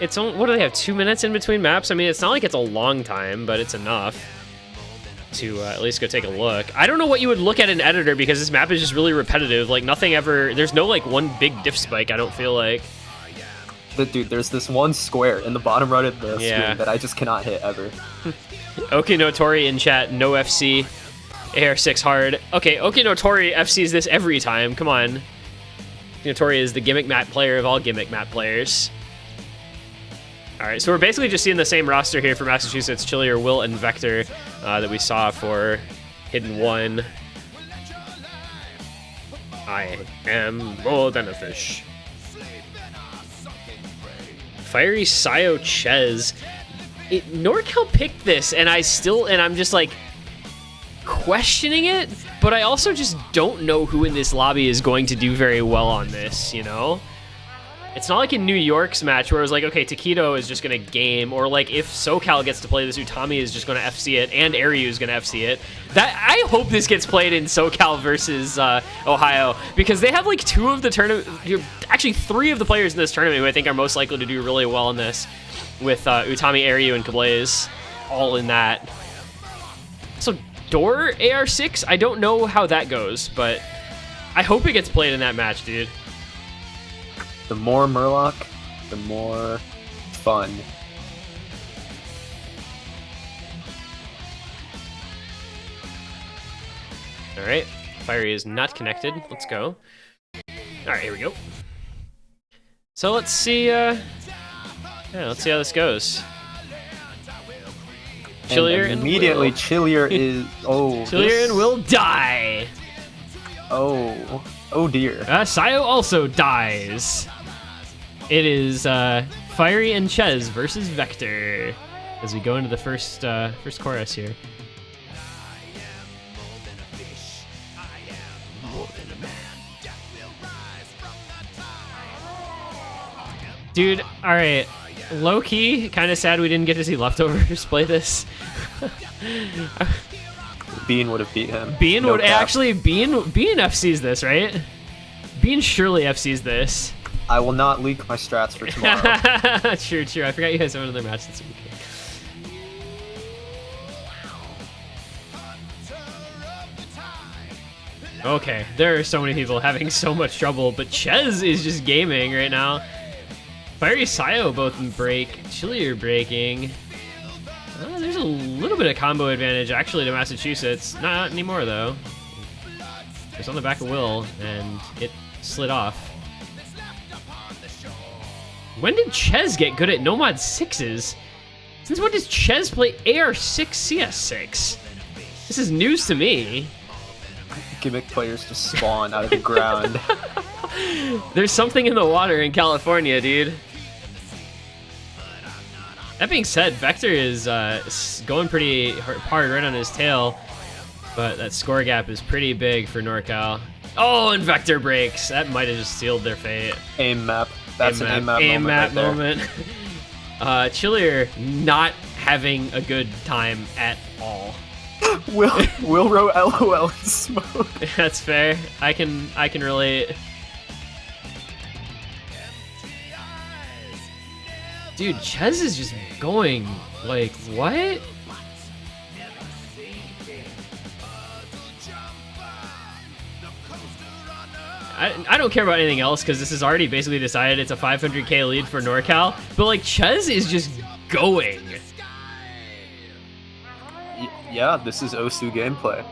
It's only, what do they have, 2 minutes in between maps? I mean, it's not like it's a long time, but it's enough to at least go take a look. I don't know what you would look at in editor, because this map is just really repetitive. Like, nothing ever... There's no, like, one big diff spike, I don't feel like. But dude, there's this one square in the bottom right of the screen that I just cannot hit ever. Okinotori in chat, no FC. AR6 hard. Okay, Okinotori FCs this every time. Come on. Okinotori is the gimmick map player of all gimmick map players. Alright, so we're basically just seeing the same roster here for Massachusetts, Chillier, Will, and Vector that we saw for Hidden 1. I am more than a fish. Fiery Sayo Ches. NorCal picked this, and I'm just like questioning it, but I also just don't know who in this lobby is going to do very well on this, you know? It's not like in New York's match where it was like, okay, Taquito is just going to game, or like if SoCal gets to play this, Utami is just going to FC it, and Aryu is going to FC it. I hope this gets played in SoCal versus Ohio, because they have like 2 of the tournament, actually 3 of the players in this tournament who I think are most likely to do really well in this, with Utami, Aryu, and Kablaze all in that. So Door AR6, I don't know how that goes, but I hope it gets played in that match, dude. The more Murloc, the more fun. All right, Fiery is not connected. Let's go. All right, here we go. So let's see. Let's see how this goes. Chillier and immediately Will. Chillier is Chillier and Will die. Oh dear. Sayo also dies. It is Fiery and Ches versus Vector as we go into the first chorus here. Dude, all right. Low key, kind of sad we didn't get to see Leftovers play this. Bean would have beat him. Bean No would cap. actually Bean FCs this, right? Bean surely FCs this. I will not leak my strats for tomorrow. True. I forgot you guys have another match this week. Okay, there are so many people having so much trouble, but Ches is just gaming right now. Fiery Sayo both break. Chillier breaking. There's a little bit of combo advantage actually to Massachusetts. Not anymore though. It's on the back of Will, and it slid off. When did Ches get good at Nomad 6s? Since when does Ches play AR6 CS6? This is news to me. Gimmick players just spawn out of the ground. There's something in the water in California, dude. That being said, Vector is going pretty hard right on his tail, but that score gap is pretty big for NorCal. Oh, and Vector breaks. That might have just sealed their fate. Aim map. That's an aim map moment. Chillier not having a good time at all. Will wrote LOL in smoke. That's fair. I can relate. Dude, Ches is just going, like, what? I don't care about anything else because this is already basically decided it's a 500k lead for NorCal, but like Ches is just going. Yeah, this is Osu gameplay.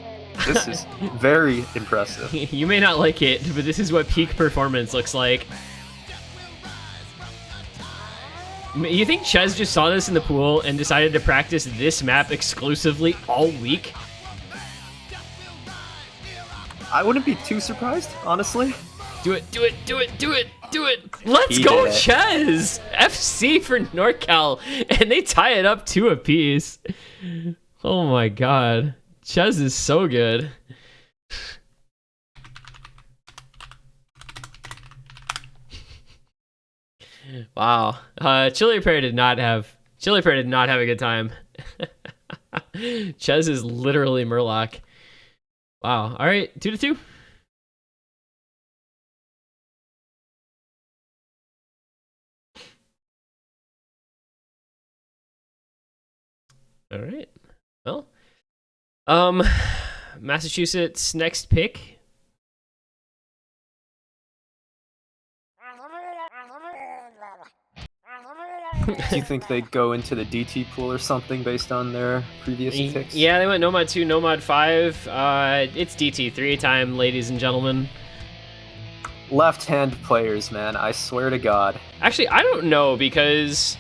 This is very impressive. You may not like it, but this is what peak performance looks like. You think Ches just saw this in the pool and decided to practice this map exclusively all week? I wouldn't be too surprised, honestly. Do it, do it, do it, do it, do it. Let's He go, did it. Ches! FC for NorCal, and they tie it up 2 apiece. Oh my god. Ches is so good. Wow. Chili Pear did not have a good time. Ches is literally Murloc. Wow. All right, 2-2. All right. Well, Massachusetts next pick. Do you think they go into the DT pool or something based on their previous picks? Yeah, they went Nomad 2, Nomad 5. It's DT3 time, ladies and gentlemen. Left-hand players, man. I swear to God. Actually, I don't know because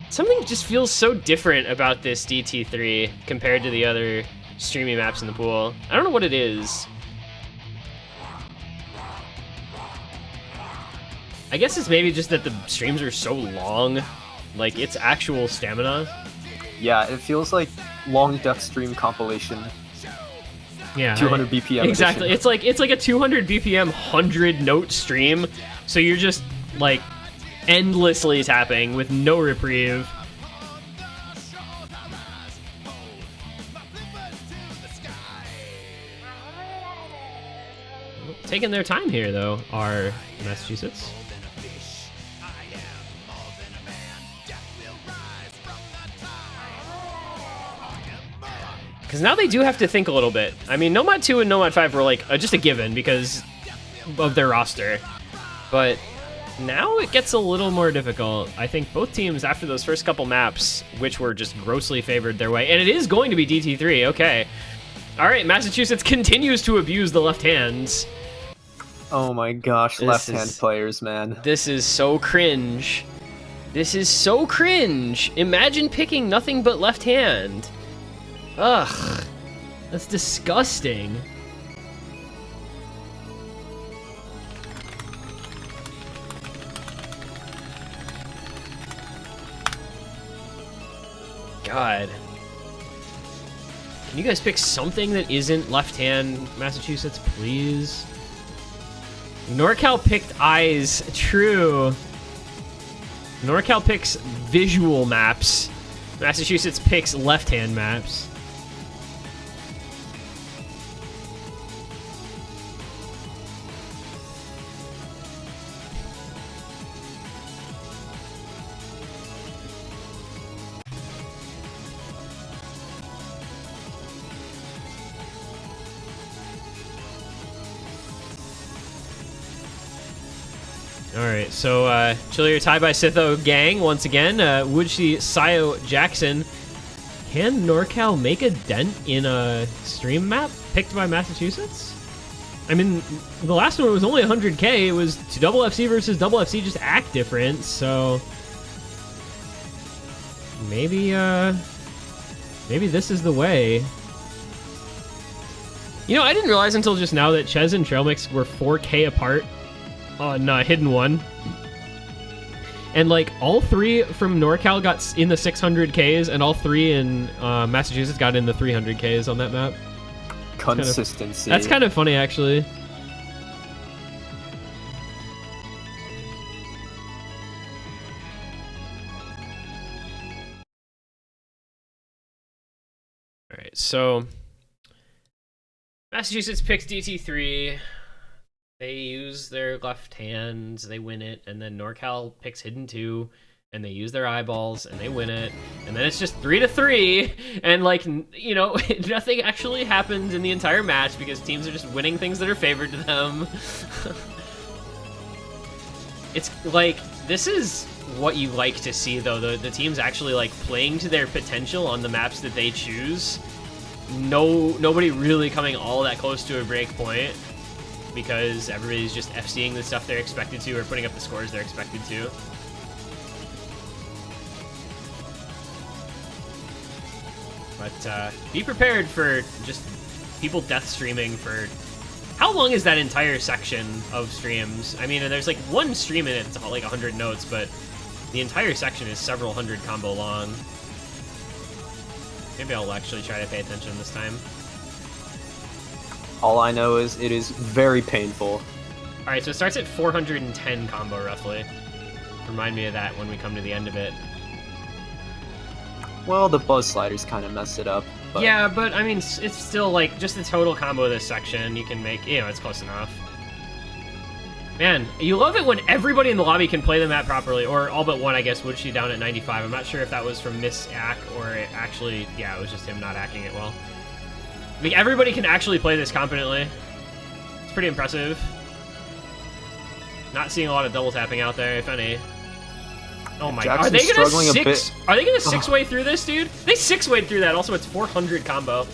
something just feels so different about this DT3 compared to the other streamy maps in the pool. I don't know what it is. I guess it's maybe just that the streams are so long, like it's actual stamina. Yeah, it feels like long death stream compilation. Yeah, 200 BPM. Exactly. Edition. It's like a 200 BPM 100 note stream, so you're just like endlessly tapping with no reprieve. Taking their time here though are Massachusetts. Because now they do have to think a little bit. I mean, Nomad 2 and Nomad 5 were like just a given because of their roster. But now it gets a little more difficult. I think both teams, after those first couple maps, which were just grossly favored their way, and it is going to be DT3, okay. All right, Massachusetts continues to abuse the left hands. Oh my gosh, left-hand players, man. This is so cringe. This is so cringe. Imagine picking nothing but left hand. Ugh, that's disgusting. God. Can you guys pick something that isn't left hand, Massachusetts, please? NorCal picked eyes. True. NorCal picks visual maps. Massachusetts picks left hand maps. Alright, so Chillier tied by Sitho Gang once again. Woodshi Sayo Jackson. Can NorCal make a dent in a stream map picked by Massachusetts? I mean, the last one was only 100k. It was double FC versus double FC, just act different, so maybe maybe this is the way. You know, I didn't realize until just now that Ches and Trailmix were 4k apart on Hidden One. And like all 3 from NorCal got in the 600Ks and all 3 in Massachusetts got in the 300Ks on that map. Consistency. That's kind of funny, actually. Alright, so Massachusetts picks DT3. They use their left hands, they win it, and then NorCal picks Hidden 2, and they use their eyeballs and they win it, and then it's just 3-3, and like, you know, nothing actually happens in the entire match because teams are just winning things that are favored to them. It's like, this is what you like to see though, the teams actually like playing to their potential on the maps that they choose. Nobody really coming all that close to a break point because everybody's just FCing the stuff they're expected to or putting up the scores they're expected to. But be prepared for just people death streaming for... How long is that entire section of streams? I mean, there's like one stream in it that's like 100 notes, but the entire section is several hundred combo long. Maybe I'll actually try to pay attention this time. All I know is it is very painful. Alright, so it starts at 410 combo, roughly. Remind me of that when we come to the end of it. Well, the buzz sliders kind of messed it up. But... Yeah, but I mean, it's still like just the total combo of this section. You can make, you know, it's close enough. Man, you love it when everybody in the lobby can play the map properly, or all but one, I guess, Woodshi down at 95. I'm not sure if that was from miss-ack or it actually, yeah, it was just him not acking it well. I mean, everybody can actually play this competently. It's pretty impressive. Not seeing a lot of double tapping out there, if any. Oh my god, are they gonna six-way through this, dude? They six-wayed through that, also it's 400 combo.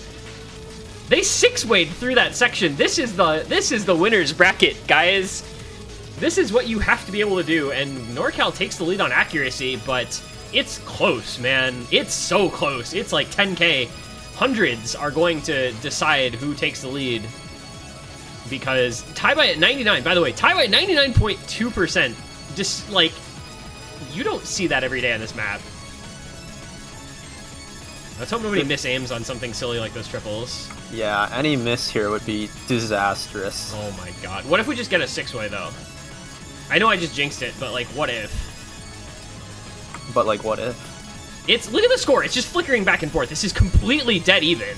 They six-wayed through that section. This is the winner's bracket, guys. This is what you have to be able to do, and NorCal takes the lead on accuracy, but it's close, man. It's so close. It's like 10K. Hundreds are going to decide who takes the lead, because tie by at 99, by the way, tie by at 99.2%. Just, like, you don't see that every day on this map. Let's hope nobody mis-aims on something silly like those triples. Yeah, any miss here would be disastrous. Oh my god. What if we just get a six-way, though? I know I just jinxed it, but, like, what if? But, like, what if? Look at the score. It's just flickering back and forth. This is completely dead even.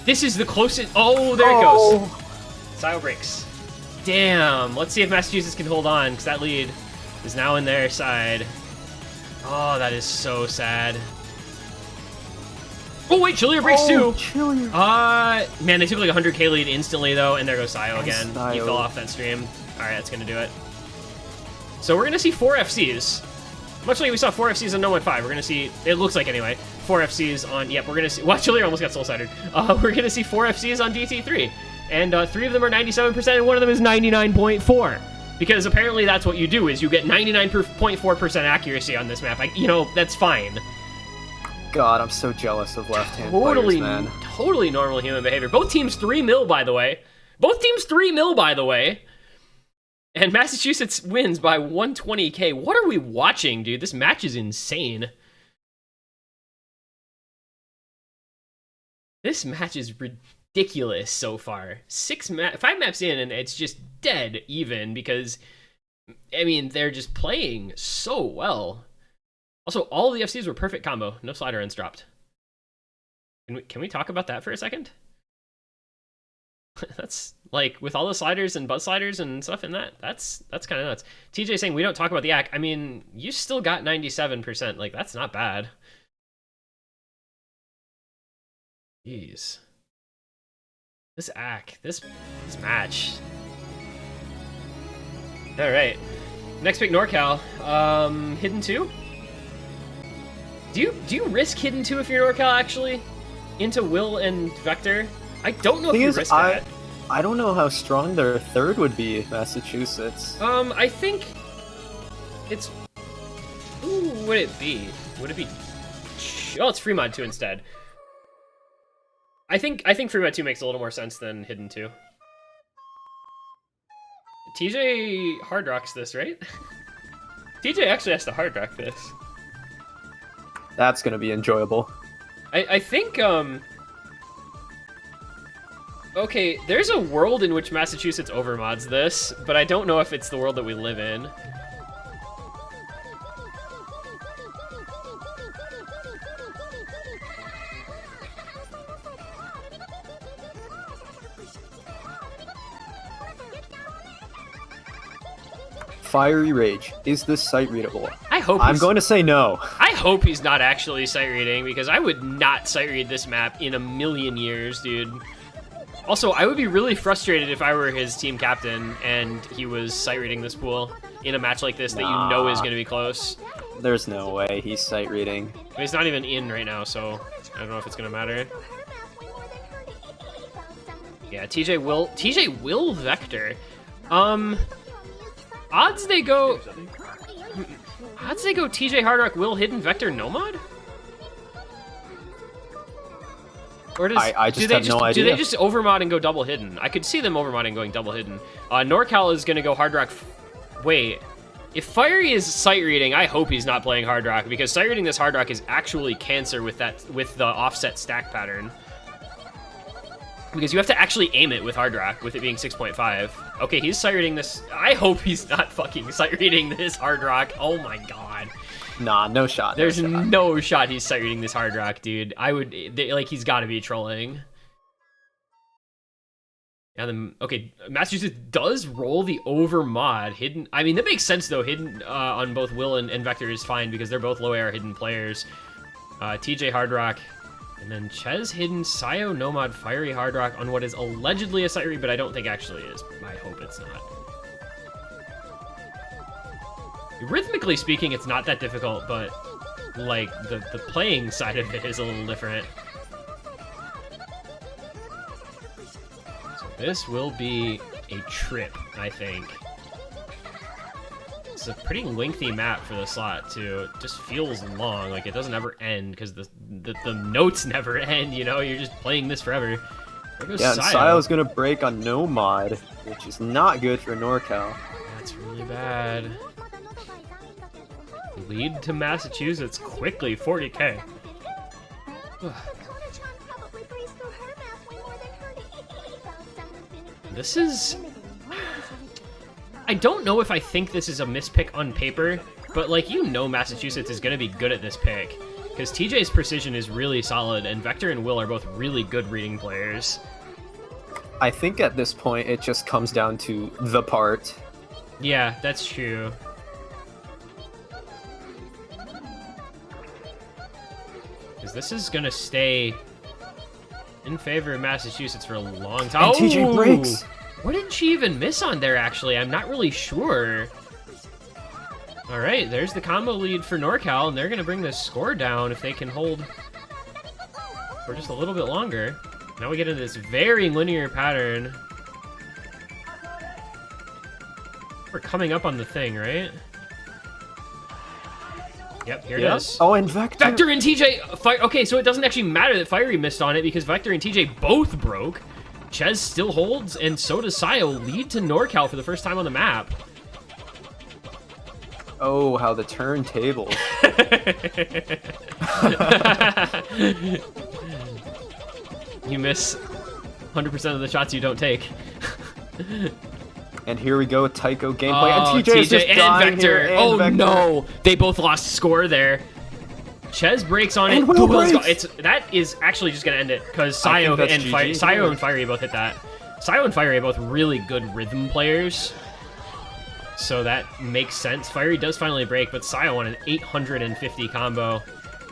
This is the closest. Oh, there it goes. Sile breaks. Damn. Let's see if Massachusetts can hold on, because that lead is now in their side. Oh, that is so sad. Oh, wait, Chillier breaks too. Chillier. Man, they took like a 100K lead instantly, though, and there goes Sio again. Sio. He fell off that stream. All right, that's going to do it. So we're going to see 4 FCs. Much like we saw 4 FCs on No 1-5, we're going to see, it looks like anyway, 4 FCs on, yep, we're going to see, well, Chillier almost got soul-sided. We're going to see 4 FCs on DT3. And 3 of them are 97%, and 1 of them is 99.4. Because apparently that's what you do, is you get 99.4% accuracy on this map. You know, that's fine. God, I'm so jealous of left-hand players, man. Totally normal human behavior. Both teams 3 mil, by the way. Both teams 3 mil, by the way. And Massachusetts wins by 120K. What are we watching, dude? This match is insane. This match is ridiculous so far. 5 maps in, and it's just dead even because, I mean, they're just playing so well. Also, all of the FCs were perfect combo. No slider ends dropped. Can we talk about that for a second? That's like with all the sliders and buzz sliders and stuff in that's kind of nuts. TJ saying we don't talk about the ACK. I mean, you still got 97%. Like, that's not bad. Jeez. This ACK, this match. All right. Next pick, NorCal. Hidden 2. Do you risk Hidden 2 if you're NorCal actually? Into Will and Vector? I don't know if you risk that. I don't know how strong their third would be, Massachusetts. I think it's... Who would it be? Would it be... Oh, it's Fremod 2 instead. I think Fremod 2 makes a little more sense than Hidden 2. TJ hard rocks this, right? TJ actually has to hard rock this. That's gonna be enjoyable. I think, okay, there's a world in which Massachusetts overmods this, but I don't know if it's the world that we live in. Fiery Rage. Is this site readable? I hope I'm going to say no. I hope he's not actually sight reading, because I would not sight read this map in a million years, dude. Also, I would be really frustrated if I were his team captain and he was sight reading this pool in a match like this that you know is going to be close. There's no way he's sight reading. But he's not even in right now, so I don't know if it's going to matter. Yeah, TJ will Vector. Odds they go TJ Hardrock will hidden Vector no mod? Or does, I just have no idea. Do they just overmod and go double hidden? I could see them overmodding and going double hidden. NorCal is going to go Hardrock. Wait, if Fiery is sight reading, I hope he's not playing Hardrock, because sight reading this Hardrock is actually cancer with the offset stack pattern. Because you have to actually aim it with Hardrock, with it being 6.5. Okay, he's sight reading this. I hope he's not fucking sight reading this Hardrock. Oh my god. Nah, no shot. There's no shot he's sight reading this Hardrock, dude. He's got to be trolling. And then, okay, Massachusetts does roll the overmod hidden. I mean, that makes sense though. Hidden on both Will and Vector is fine because they're both low AR hidden players. TJ Hardrock. And then Ches hidden, Sayo Nomad, Fiery Hardrock on what is allegedly a sight read, but I don't think actually is. I hope it's not. Rhythmically speaking, it's not that difficult, but like the playing side of it is a little different. So this will be a trip, I think. It's a pretty lengthy map for the slot too. It just feels long, like it doesn't ever end because the notes never end. You know, you're just playing this forever. There goes Yeah, Sayo. Sayo's gonna break on no mod, which is not good for NorCal. That's really bad. Lead to Massachusetts quickly, 40k. This is... I don't know if I think this is a mispick on paper, but like, you know, Massachusetts is going to be good at this pick because TJ's precision is really solid and Vector and Will are both really good reading players. I think at this point it just comes down to the part. Yeah, that's true. Because this is going to stay in favor of Massachusetts for a long time. And TJ breaks! What did she even miss on there, actually? I'm not really sure. All right, there's the combo lead for NorCal, and they're going to bring this score down if they can hold for just a little bit longer. Now we get into this very linear pattern. We're coming up on the thing, right? Yep, here it is. Oh, and Vector. Vector and TJ. Okay, so it doesn't actually matter that Fiery missed on it because Vector and TJ both broke. Ches still holds, and so does Sayo. Lead to NorCal for the first time on the map. Oh, how the turntables. You miss 100% of the shots you don't take. And here we go with Tycho gameplay. Oh, and TJ is just and dying Vector. here, and Oh Vector. no, they both lost score there. Ches breaks on it. And Will Will's breaks. that is actually just gonna end it because I think Sayo that's and GG. Sayo and Fiery both hit that. Sayo and Fiery are both really good rhythm players, so that makes sense. Fiery does finally break, but Sayo on an 850 combo.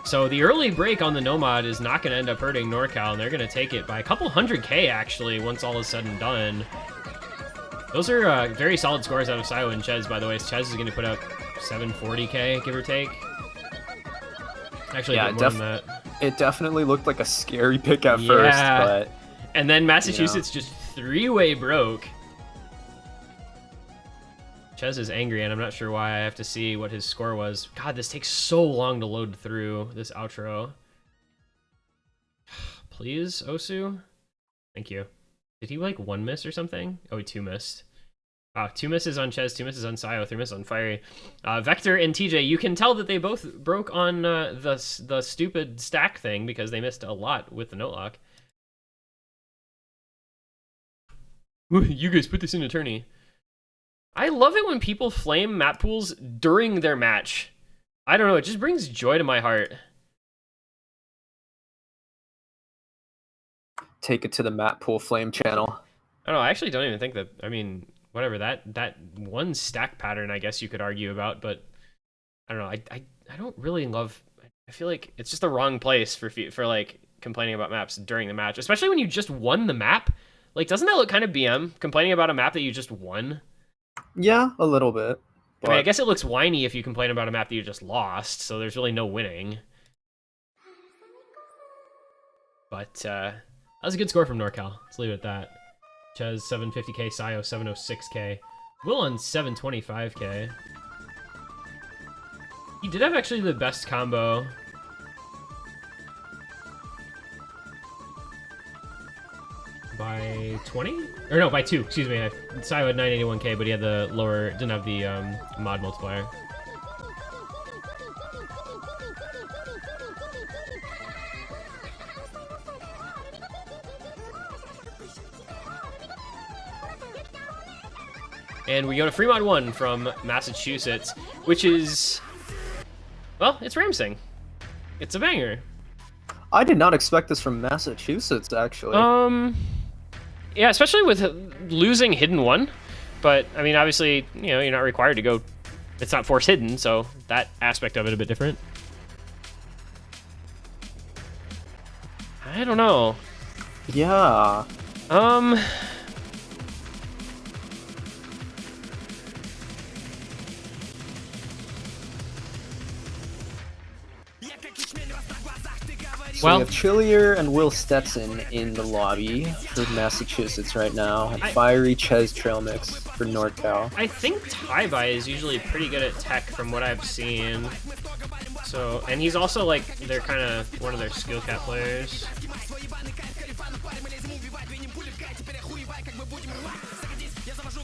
So the early break on the Nomad is not going to end up hurting NorCal, and they're going to take it by a couple 100k actually once all is said and done. Those are very solid scores out of Sayo and Ches, by the way. Ches is going to put out 740k, give or take. Actually, Yeah, a bit more than that. It definitely looked like a scary pick at first, but... And then Massachusetts just three-way broke. Ches is angry, and I'm not sure why. I have to see what his score was. God, this takes so long to load through this outro. Please, Osu? Thank you. Did he, like, one miss or something? Oh, he two missed. Wow, two misses on Ches, two misses on Sayo, three misses on Fiery. Vector and TJ, you can tell that they both broke on the stupid stack thing because they missed a lot with the note lock. You guys put this in attorney. I love it when people flame map pools during their match. I don't know, it just brings joy to my heart. Take it to the map pool flame channel. I don't know, I actually don't even think that, I mean, whatever, that one stack pattern I guess you could argue about, but I don't know. I don't really love. I feel like it's just the wrong place for like complaining about maps during the match, especially when you just won the map. Like, doesn't that look kind of BM complaining about a map that you just won? Yeah, a little bit. I mean, I guess it looks whiny if you complain about a map that you just lost, so there's really no winning. But that was a good score from NorCal. Let's leave it at that. Ches 750k, Sayo 706k, Will on 725k. He did have actually the best combo. By 20? Or no, by 2, excuse me. Sayo had 981k, but he had the lower, didn't have the mod multiplier. And we go to free mod 1 from Massachusetts, which is, well, it's Ramsing. It's a banger. I did not expect this from Massachusetts, actually. Yeah, especially with losing Hidden 1. But, I mean, obviously, you know, you're not required to go, it's not force hidden, so that aspect of it a bit different. I don't know. Yeah. So Well, we have Chillier and Will Stetson in the lobby for Massachusetts right now, and Fiery Ches Trail Mix for NorCal. I think Taibai is usually pretty good at tech from what I've seen. So, and he's also like, they're kind of one of their skill cap players.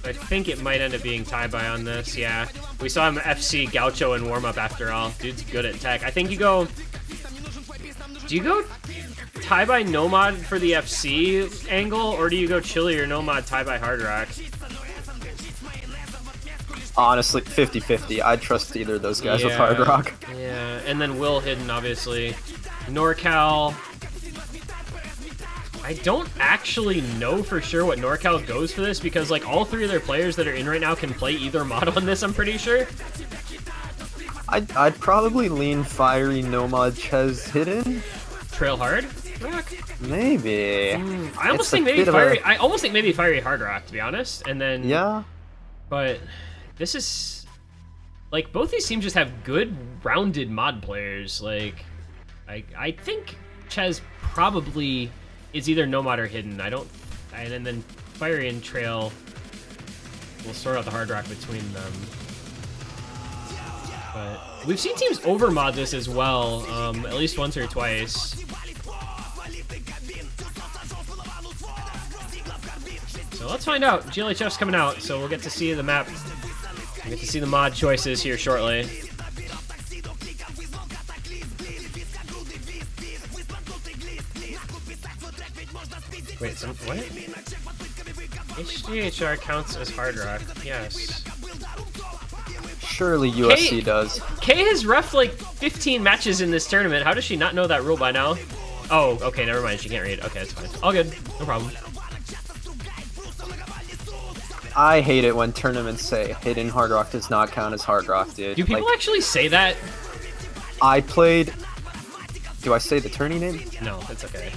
I think it might end up being Taibai on this, yeah. We saw him FC Gaucho in warm-up after all. Dude's good at tech. I think you go... Do you go Taibai Nomad for the FC angle, or do you go Chillier Nomad Taibai Hard Rock? Honestly, 50-50. I'd trust either of those guys with Hard Rock. Yeah, and then Will Hidden, obviously. NorCal... I don't actually know for sure what NorCal goes for this, because like all 3 of their players that are in right now can play either mod on this, I'm pretty sure. I'd probably lean Fiery Nomad Ches Hidden. Trail Hard Rock? Maybe. I almost think maybe Fiery. I almost think maybe Fiery Hard Rock, to be honest. And then yeah. But this is like both these teams just have good rounded mod players. Like I think Ches probably is either Nomad or Hidden. I don't. And then Fiery and Trail will sort out the Hard Rock between them. But we've seen teams over mod this as well, at least once or twice. So let's find out. GLHF's coming out, so we'll get to see the map. We'll get to see the mod choices here shortly. Wait, what? HDHR counts as Hard Rock, yes. Surely USC does. Kay has reffed like 15 matches in this tournament. How does she not know that rule by now? Oh, okay, never mind. She can't read. Okay, that's fine. All good. No problem. I hate it when tournaments say Hidden Hard Rock does not count as Hard Rock, dude. Do people actually say that? I played... Do I say the tourney name? No, it's okay.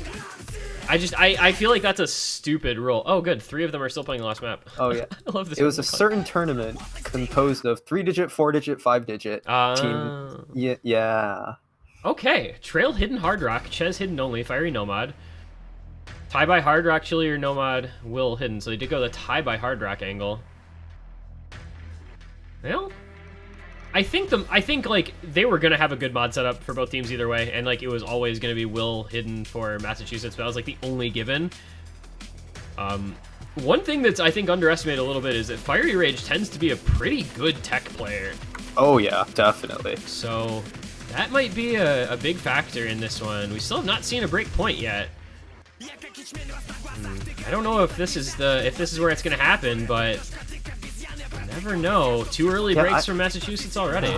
I feel like that's a stupid rule. Oh, good. 3 of them are still playing the last map. Oh, yeah. I love this. It was a certain tournament composed of 3-digit, 4-digit, 5-digit team. Yeah. Okay. Trail Hidden Hard Rock, Ches Hidden only, Fiery Nomad. Taibai Hard Rock, Chillier Nomad, Will Hidden. So they did go the Taibai Hard Rock angle. Well, I think like they were gonna have a good mod setup for both teams either way, and like it was always gonna be Will Hidden for Massachusetts, but that was like the only given. One thing that's I think underestimated a little bit is that Fiery Rage tends to be a pretty good tech player. Oh yeah, definitely. So that might be a big factor in this one. We still have not seen a break point yet. I don't know if this is where it's gonna happen, but you never know. 2 early breaks from Massachusetts already.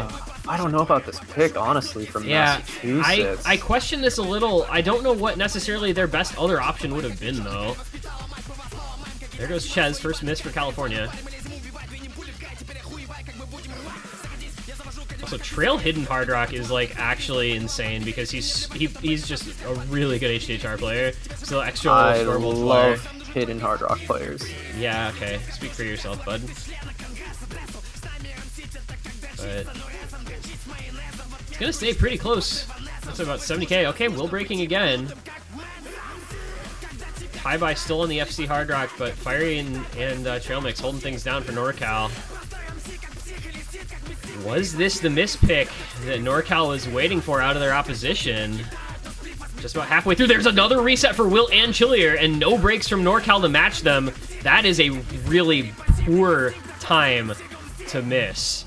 I don't know about this pick, honestly, from Massachusetts. I question this a little. I don't know what necessarily their best other option would have been, though. There goes Ches, first miss for California. Also, Trail Hidden Hard Rock is like actually insane because he's just a really good HDHR player. So extra I score multiplier. love Hidden Hard Rock players. Yeah, okay. Speak for yourself, bud. But it's gonna stay pretty close. That's about 70k. Okay, Will breaking again. High by still on the FC Hard Rock, but Fiery and Trail Mix holding things down for NorCal. Was this the mispick that NorCal was waiting for out of their opposition? Just about halfway through, there's another reset for Will and Chillier, and no breaks from NorCal to match them. That is a really poor time to miss.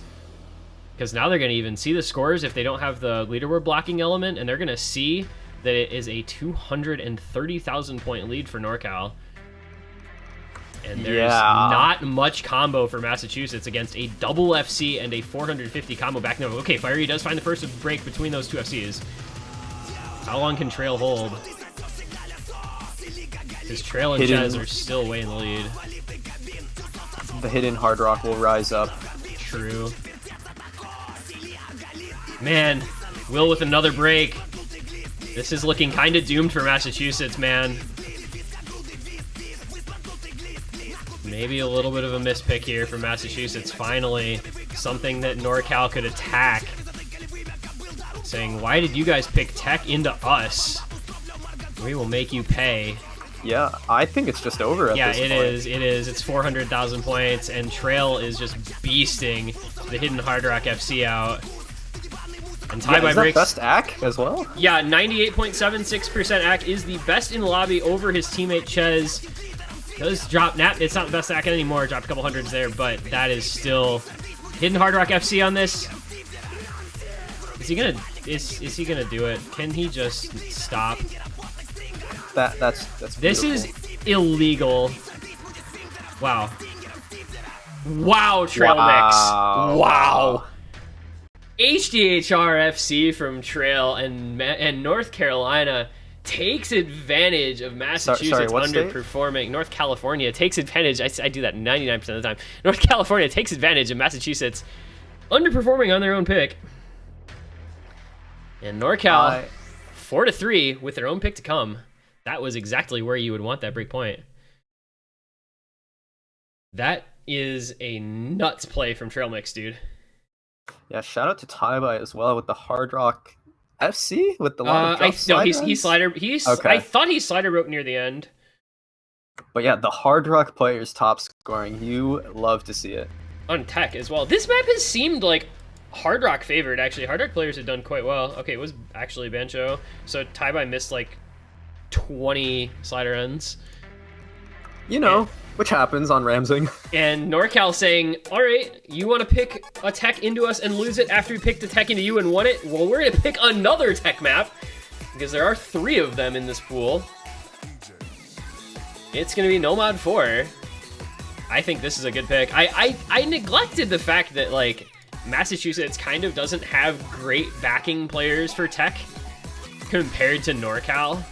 Because now they're going to even see the scores if they don't have the leaderboard blocking element, and they're going to see that it is a 230,000 point lead for NorCal. And there's not much combo for Massachusetts against a double FC and a 450 combo back now. Okay, Fiery does find the first break between those two FCs. How long can Trail hold? Because Trail and Chez are still way in the lead. The Hidden Hard Rock will rise up. True. Man, Will with another break. This is looking kind of doomed for Massachusetts, man. Maybe a little bit of a mispick here for Massachusetts. Finally, something that NorCal could attack. Saying, why did you guys pick Tech into us? We will make you pay. Yeah, I think it's just over at this point. Yeah, it is. It's 400,000 points, and Trail is just beasting the Hidden Hard Rock FC out. And tie by breaks. Best AC as well? Yeah, 98.76% AC is the best in the lobby over his teammate Chez. Does drop Nat. It's not the best AC anymore. Dropped a couple hundreds there, but that is still Hidden Hard Rock FC on this. Is he gonna? Is he gonna do it? Can he just stop? That's This beautiful. is illegal. Wow. Wow, Trail Mix. Wow. HDHR FC from Trail and North Carolina takes advantage of Massachusetts underperforming. State? North California takes advantage. I do that 99% of the time. North California takes advantage of Massachusetts underperforming on their own pick. And NorCal 4-3 with their own pick to come. That was exactly where you would want that break point. That is a nuts play from Trail Mix, dude. Yeah, shout out to Taibai as well with the Hard Rock FC with the he slider. Okay. I thought he slider broke near the end. But yeah, the Hard Rock players top scoring. You love to see it. On Tech as well. This map has seemed like Hard Rock favored, actually. Hard Rock players have done quite well. Okay, it was actually Bancho. So Taibai missed like 20 slider ends. You know, which happens on Ramsing. And NorCal saying, all right, you want to pick a Tech into us and lose it after we picked a Tech into you and won it? Well, we're going to pick another Tech map because there are 3 of them in this pool. It's going to be Nomad 4. I think this is a good pick. I neglected the fact that, like, Massachusetts kind of doesn't have great backing players for Tech compared to NorCal.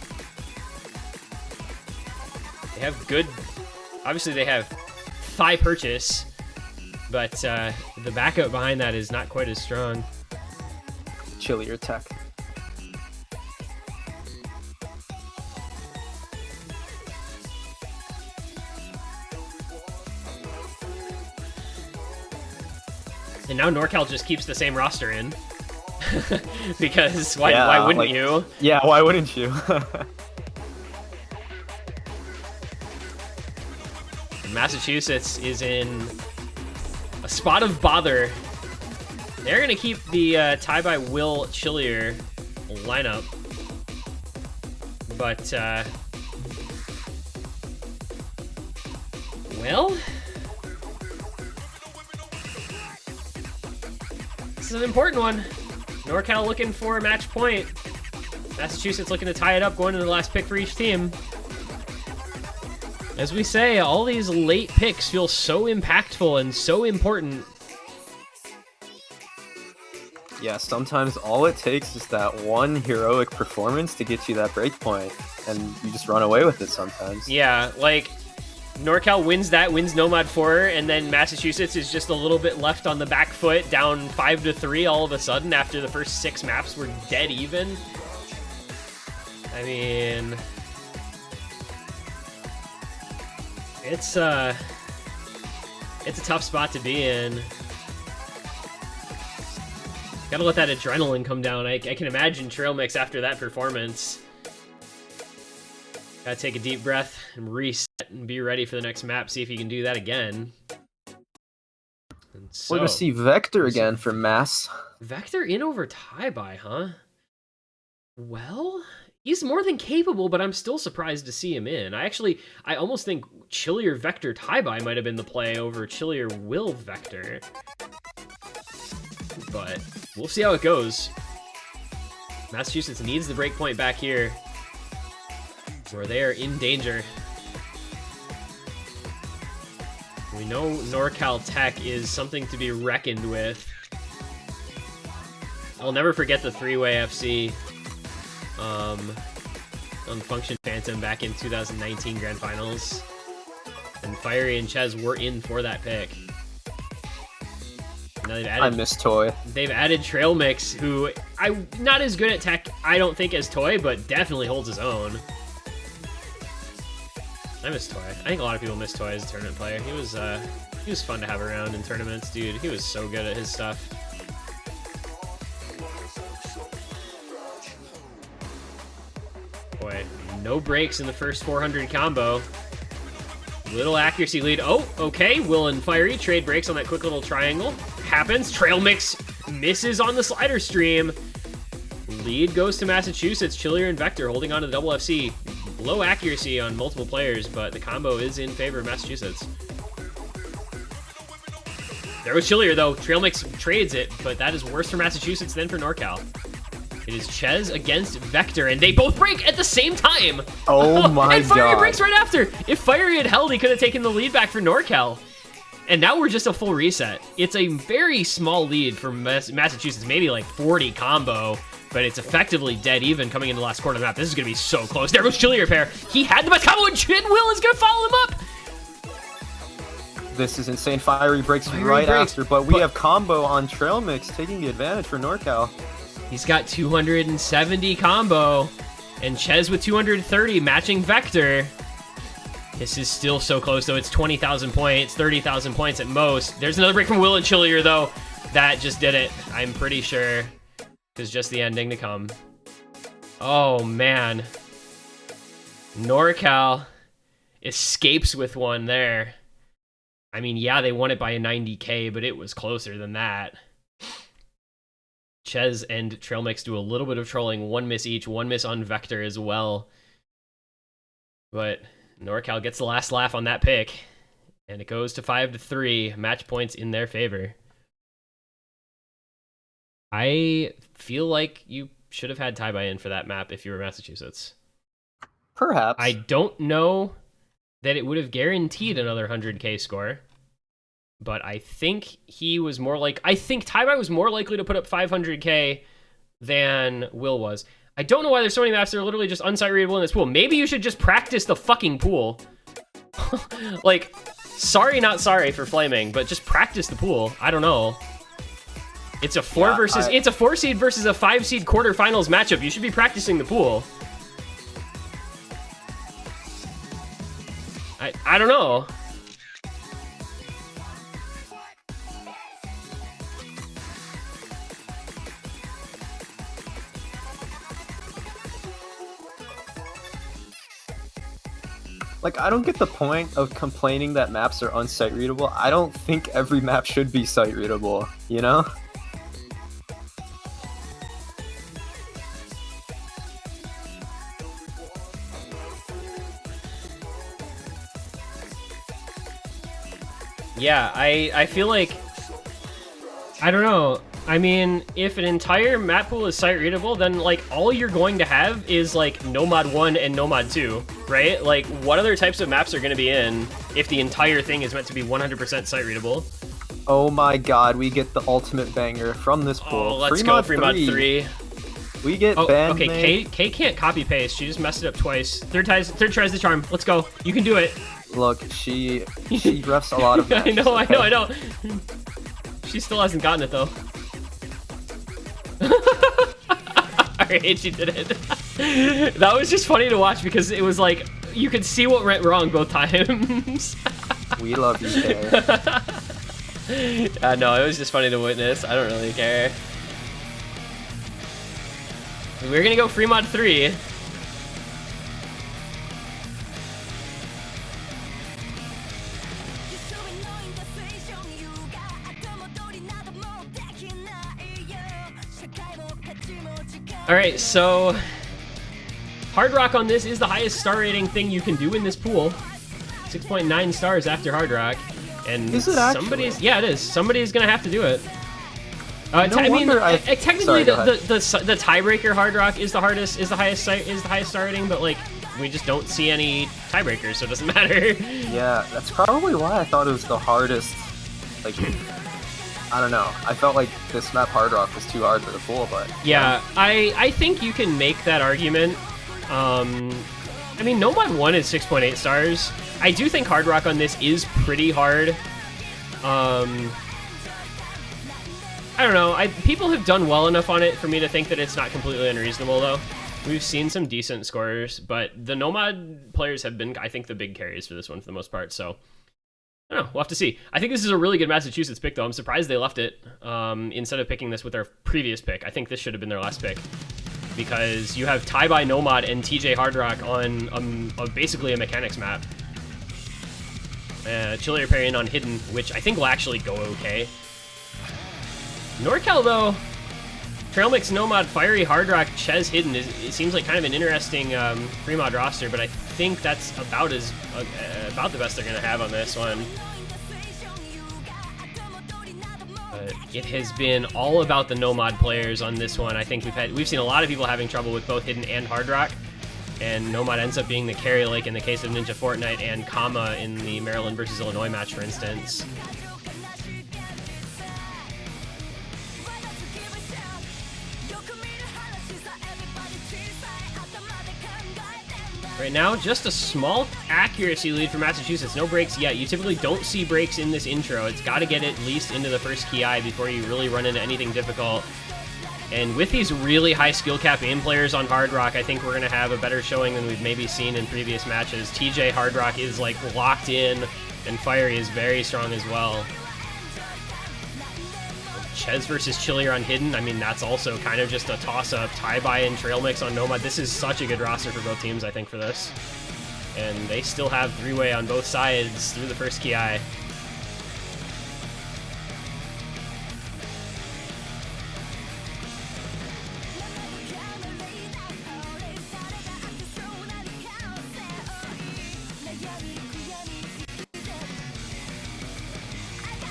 They have good... Obviously, they have Thigh Purchase, but the backup behind that is not quite as strong. Chillier Tech. And now NorCal just keeps the same roster in. Because why wouldn't you? Yeah, why wouldn't you? Massachusetts is in a spot of bother. They're going to keep the tie by Will Chillier lineup. But, well, this is an important one. NorCal looking for a match point. Massachusetts looking to tie it up, going to the last pick for each team. As we say, all these late picks feel so impactful and so important. Yeah, sometimes all it takes is that one heroic performance to get you that break point, and you just run away with it sometimes. Yeah, like, NorCal wins that, wins Nomad 4, and then Massachusetts is just a little bit left on the back foot, down 5-3 all of a sudden after the first 6 maps were dead even. I mean, it's a tough spot to be in. Gotta let that adrenaline come down. I can imagine Trail Mix after that performance. Gotta take a deep breath and reset and be ready for the next map. See if you can do that again. And so, We're gonna see Vector again for Mass. Vector in over tie-by, huh? Well, he's more than capable, but I'm still surprised to see him in. I almost think Chillier Vector tie-by might have been the play over Chillier Will Vector. But we'll see how it goes. Massachusetts needs the break point back here, where they are in danger. We know NorCal Tech is something to be reckoned with. I'll never forget the 3-way FC on Function Phantom back in 2019 Grand Finals. And Fiery and Ches were in for that pick. Now I miss Toy. They've added Trail Mix, who not as good at tech, I don't think, as Toy, but definitely holds his own. I miss Toy. I think a lot of people miss Toy as a tournament player. He was fun to have around in tournaments, dude. He was so good at his stuff. Boy, no breaks in the first 400 combo. Little accuracy lead. Oh, okay. Will and Fiery trade breaks on that quick little triangle. Happens. Trail Mix misses on the slider stream. Lead goes to Massachusetts. Chillier and Vector holding on to the double FC. Low accuracy on multiple players, but the combo is in favor of Massachusetts. There was Chillier, though. Trail Mix trades it, but that is worse for Massachusetts than for NorCal. It is Ches against Vector, and they both break at the same time. Oh my and Fiery god. breaks right after. If Fiery had held, he could have taken the lead back for NorCal. And now we're just a full reset. It's a very small lead for Massachusetts, maybe like 40 combo, but it's effectively dead even coming into the last quarter of the map. This is going to be so close. There goes Chillier pair. He had the best combo, and Will is going to follow him up. This is insane. Fiery breaks after, but we have combo on Trail Mix taking the advantage for NorCal. He's got 270 combo, and Ches with 230 matching Vector. This is still so close, though. It's 20,000 points, 30,000 points at most. There's another break from Will and Chillier, though. That just did it, I'm pretty sure. It's just the ending to come. Oh, man. NorCal escapes with one there. I mean, yeah, they won it by a 90K, but it was closer than that. Ches and Trail Mix do a little bit of trolling. One miss each, one miss on Vector as well. But NorCal gets the last laugh on that pick, and it goes to 5-3, match points in their favor. I feel like you should have had tie-by in for that map if you were Massachusetts. Perhaps. I don't know that it would have guaranteed another 100K score, but I think I think tie-by was more likely to put up 500K than Will was. I don't know why there's so many maps that are literally just unsight readable in this pool. Maybe you should just practice the fucking pool. Like, sorry, not sorry for flaming, but just practice the pool. I don't know. It's a it's a 4 seed versus a 5 seed quarterfinals matchup. You should be practicing the pool. I don't know. Like, I don't get the point of complaining that maps are unsight readable. I don't think every map should be sight readable, you know? Yeah, I feel like, I don't know. I mean, if an entire map pool is sight readable, then like all you're going to have is like Nomad 1 and Nomad 2, right? Like, what other types of maps are going to be in if the entire thing is meant to be 100% sight readable? Oh my god, we get the ultimate banger from this pool. Oh, let's go, Fremod 3. We get banned. Okay, Kay can't copy paste. She just messed it up twice. Third tries the charm. Let's go. You can do it. Look, she refs a lot of I matches. know. okay? She still hasn't gotten it though. Alright, she did it. That was just funny to watch because it was like you could see what went wrong both times. We love you, Kay. No, it was just funny to witness. I don't really care. We're gonna go free mod 3. Alright, so Hard Rock on this is the highest star rating thing you can do in this pool. 6.9 stars after Hard Rock. And Is it actually? yeah, it is. Somebody's gonna have to do it. Technically, Sorry, the tiebreaker Hard Rock is the highest star rating, but like we just don't see any tiebreakers, so it doesn't matter. Yeah, that's probably why I thought it was the hardest. Like, I don't know. I felt like this map Hard Rock was too hard for the pool, but Yeah, I think you can make that argument. I mean, Nomad 1 is 6.8 stars. I do think Hard Rock on this is pretty hard. I don't know. People have done well enough on it for me to think that it's not completely unreasonable, though. We've seen some decent scorers, but the Nomad players have been, I think, the big carries for this one for the most part, so I don't know. We'll have to see. I think this is a really good Massachusetts pick, though. I'm surprised they left it instead of picking this with their previous pick. I think this should have been their last pick because you have Tie-By Nomad and TJ Hard Rock on basically a mechanics map. Chilier parrying on Hidden, which I think will actually go okay. NorCal, though, Trail Mix, Nomad, Fiery, Hard Rock, Ches, Hidden, it seems like kind of an interesting free mod roster, but I think that's about the best they're going to have on this one. But it has been all about the Nomad players on this one. I think we've seen a lot of people having trouble with both Hidden and Hard Rock, and Nomad ends up being the carry, like in the case of Ninja Fortnite and Kama in the Maryland versus Illinois match, for instance. Right now, just a small accuracy lead for Massachusetts. No breaks yet. You typically don't see breaks in this intro. It's got to get at least into the first ki before you really run into anything difficult. And with these really high skill cap aim players on Hard Rock, I think we're going to have a better showing than we've maybe seen in previous matches. TJ Hard Rock is like locked in, and Fiery is very strong as well. Ches versus Chilier on Hidden, I mean, that's also kind of just a toss-up. Tie-By and Trail Mix on Nomad. This is such a good roster for both teams, I think, for this. And they still have three-way on both sides through the first ki.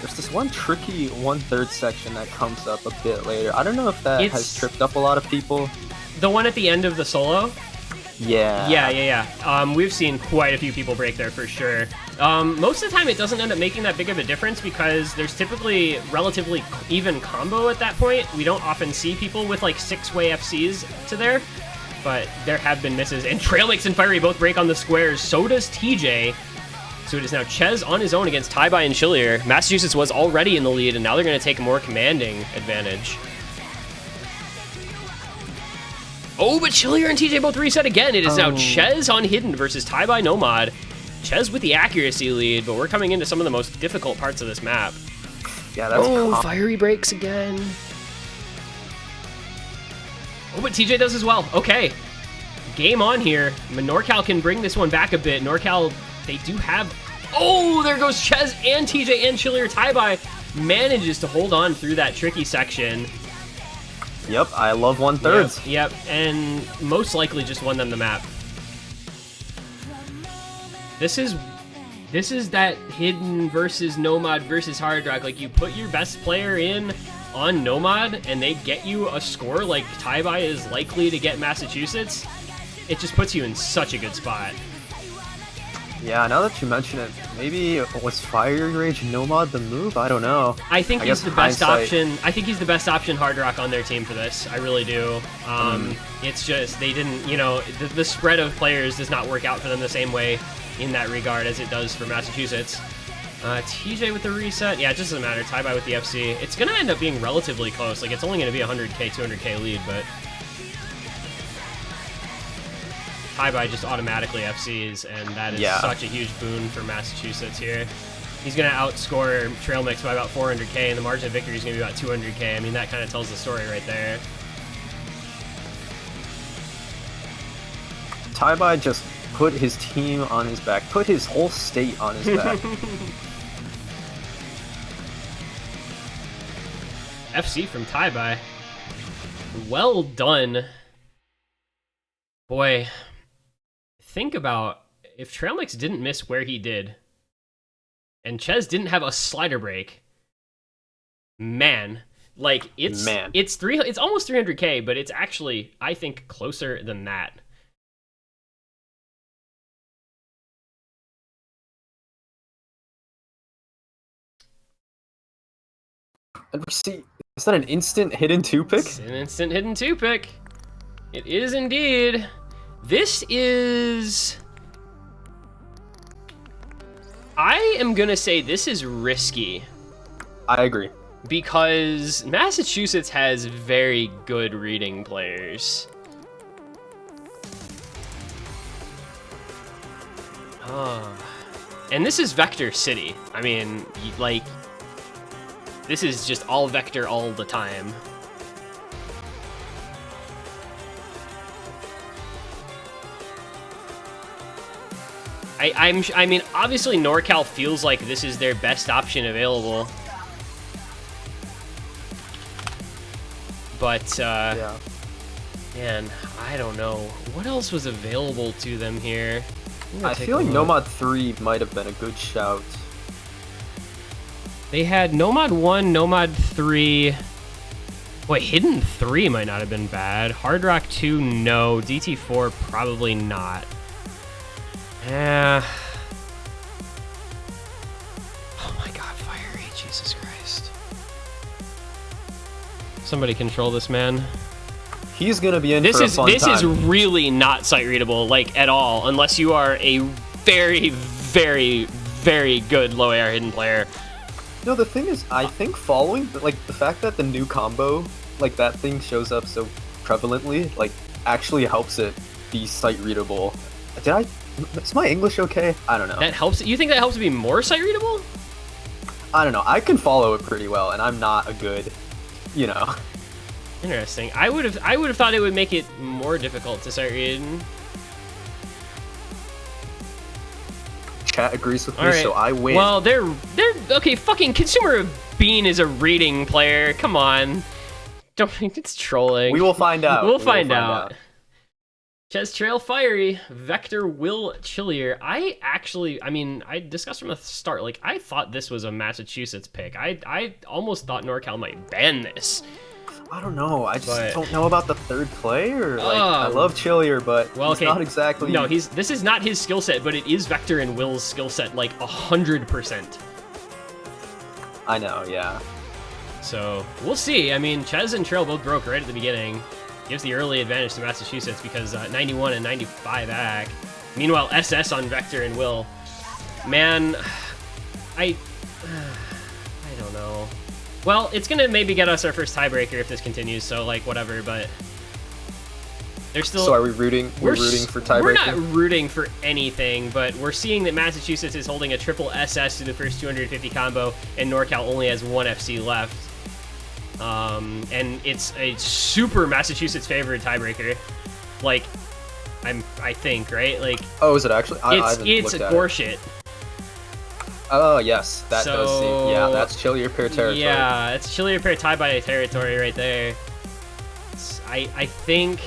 There's this one tricky 1/3 section that comes up a bit later. I don't know if that has tripped up a lot of people. The one at the end of the solo? Yeah. Yeah. We've seen quite a few people break there for sure. Most of the time it doesn't end up making that big of a difference because there's typically relatively even combo at that point. We don't often see people with like 6-way FCs to there, but there have been misses. And Trail Mix and Fiery both break on the squares. So does TJ. So it is now Ches on his own against Tie-By and Chilier. Massachusetts was already in the lead, and now they're going to take a more commanding advantage. Oh, but Chilier and TJ both reset again. It is now Ches on Hidden versus Tie-By Nomad. Ches with the accuracy lead, but we're coming into some of the most difficult parts of this map. Yeah, that's Fiery breaks again. Oh, but TJ does as well. Okay. Game on here. NorCal can bring this one back a bit. NorCal, they do have... Oh, there goes Ches and TJ and Chilier. Tie-By manages to hold on through that tricky section. Yep, I love 1/3. Yep, and most likely just won them the map. This is that Hidden versus Nomad versus Hard Rock. Like, you put your best player in on Nomad, and they get you a score like Tie-By is likely to get Massachusetts. It just puts you in such a good spot. Yeah, now that you mention it, maybe was Fiery Rage Nomad the move? I don't know. I think he's the best option. I think he's the best option Hard Rock on their team for this. I really do. It's just they didn't, the spread of players does not work out for them the same way in that regard as it does for Massachusetts. TJ with the reset. Yeah, it just doesn't matter. Tie-bye with the FC. It's going to end up being relatively close. Like, it's only going to be 100k, 200k lead, but tie-bye just automatically FCs, and that is such a huge boon for Massachusetts here. He's going to outscore Trail Mix by about 400k, and the margin of victory is going to be about 200k. I mean, that kind of tells the story right there. tie-bye just put his team on his back, put his whole state on his back. FC from tie-bye. Well done. Boy, think about if Trail Mix didn't miss where he did, and Ches didn't have a slider break. Man, like it's almost 300k, but it's actually, I think, closer than that. And see, is that an instant hidden 2-pick? It's an instant hidden 2-pick. It is indeed. This is... I am gonna say this is risky. I agree. Because Massachusetts has very good reading players. And this is Vector City. I mean, like... This is just all Vector all the time. I mean, obviously NorCal feels like this is their best option available. But, yeah. Man, I don't know. What else was available to them here? I feel like Nomad 3 might have been a good shout. They had Nomad 1, Nomad 3. Wait, Hidden 3 might not have been bad. Hard Rock 2, no. DT4, probably not. Yeah. Oh my god, Fiery, Jesus Christ. Somebody control this man. He's gonna be in for a fun time. This is really not sight readable, like, at all, unless you are a very, very, very good low AR hidden player. No, the thing is, I think following, like, the fact that the new combo, like, that thing shows up so prevalently, like, actually helps it be sight readable. Is my English okay? I don't know. That helps. You think that helps it be more sight readable? I don't know. I can follow it pretty well, and I'm not a good, you know. Interesting. I would have thought it would make it more difficult to sight read. Chat agrees with me, so I win. Well, they're okay. Fucking Consumer of Bean is a reading player. Come on, don't think it's trolling. We will find out. We'll find out. Ches Trail Fiery, Vector Will Chillier. I mean, I discussed from the start. Like, I thought this was a Massachusetts pick. I almost thought NorCal might ban this. I don't know. I just don't know about the third player. Like, I love Chillier, but he's not exactly. No, this is not his skill set, but it is Vector and Will's skill set, like 100%. I know, yeah. So we'll see. I mean, Ches and Trail both broke right at the beginning. Gives the early advantage to Massachusetts because 91 and 95 AC. Meanwhile, SS on Vector and Will. Man, I don't know. Well, it's gonna maybe get us our first tiebreaker if this continues, so like whatever, but there's still. So are we rooting? We're rooting for tiebreaker? We're not rooting for anything, but we're seeing that Massachusetts is holding a triple SS to the first 250 combo, and NorCal only has one FC left. And it's a super Massachusetts favored tiebreaker. Like, I think, right? Like. Oh, is it actually? It's horseshit. Oh, yes, that does seem, yeah, that's Chillier pair territory. Yeah, it's Chillier pair tie-bye territory right there. I think,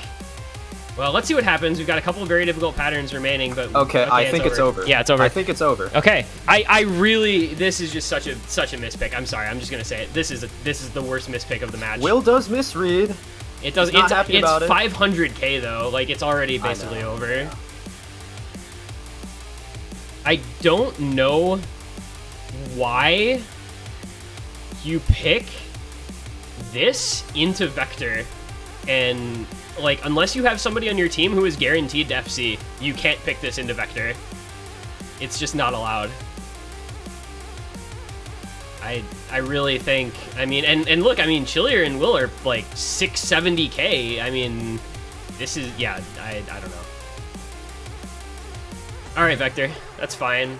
well, let's see what happens. We've got a couple of very difficult patterns remaining, but... Okay, I think it's over. Yeah, it's over. I think it's over. Okay, I really, this is just such a mispick. I'm sorry, I'm just going to say it. This is the worst mispick of the match. Will does misread. It does, it's 500k though, like it's already basically over. Yeah. I don't know why you pick this into Vector, and like unless you have somebody on your team who is guaranteed to FC, you can't pick this into Vector. it's just not allowed. I really think, I mean, and look, I mean, Chillier and Will are like 670k. I mean, this is, yeah, I don't know. All right, Vector, that's fine.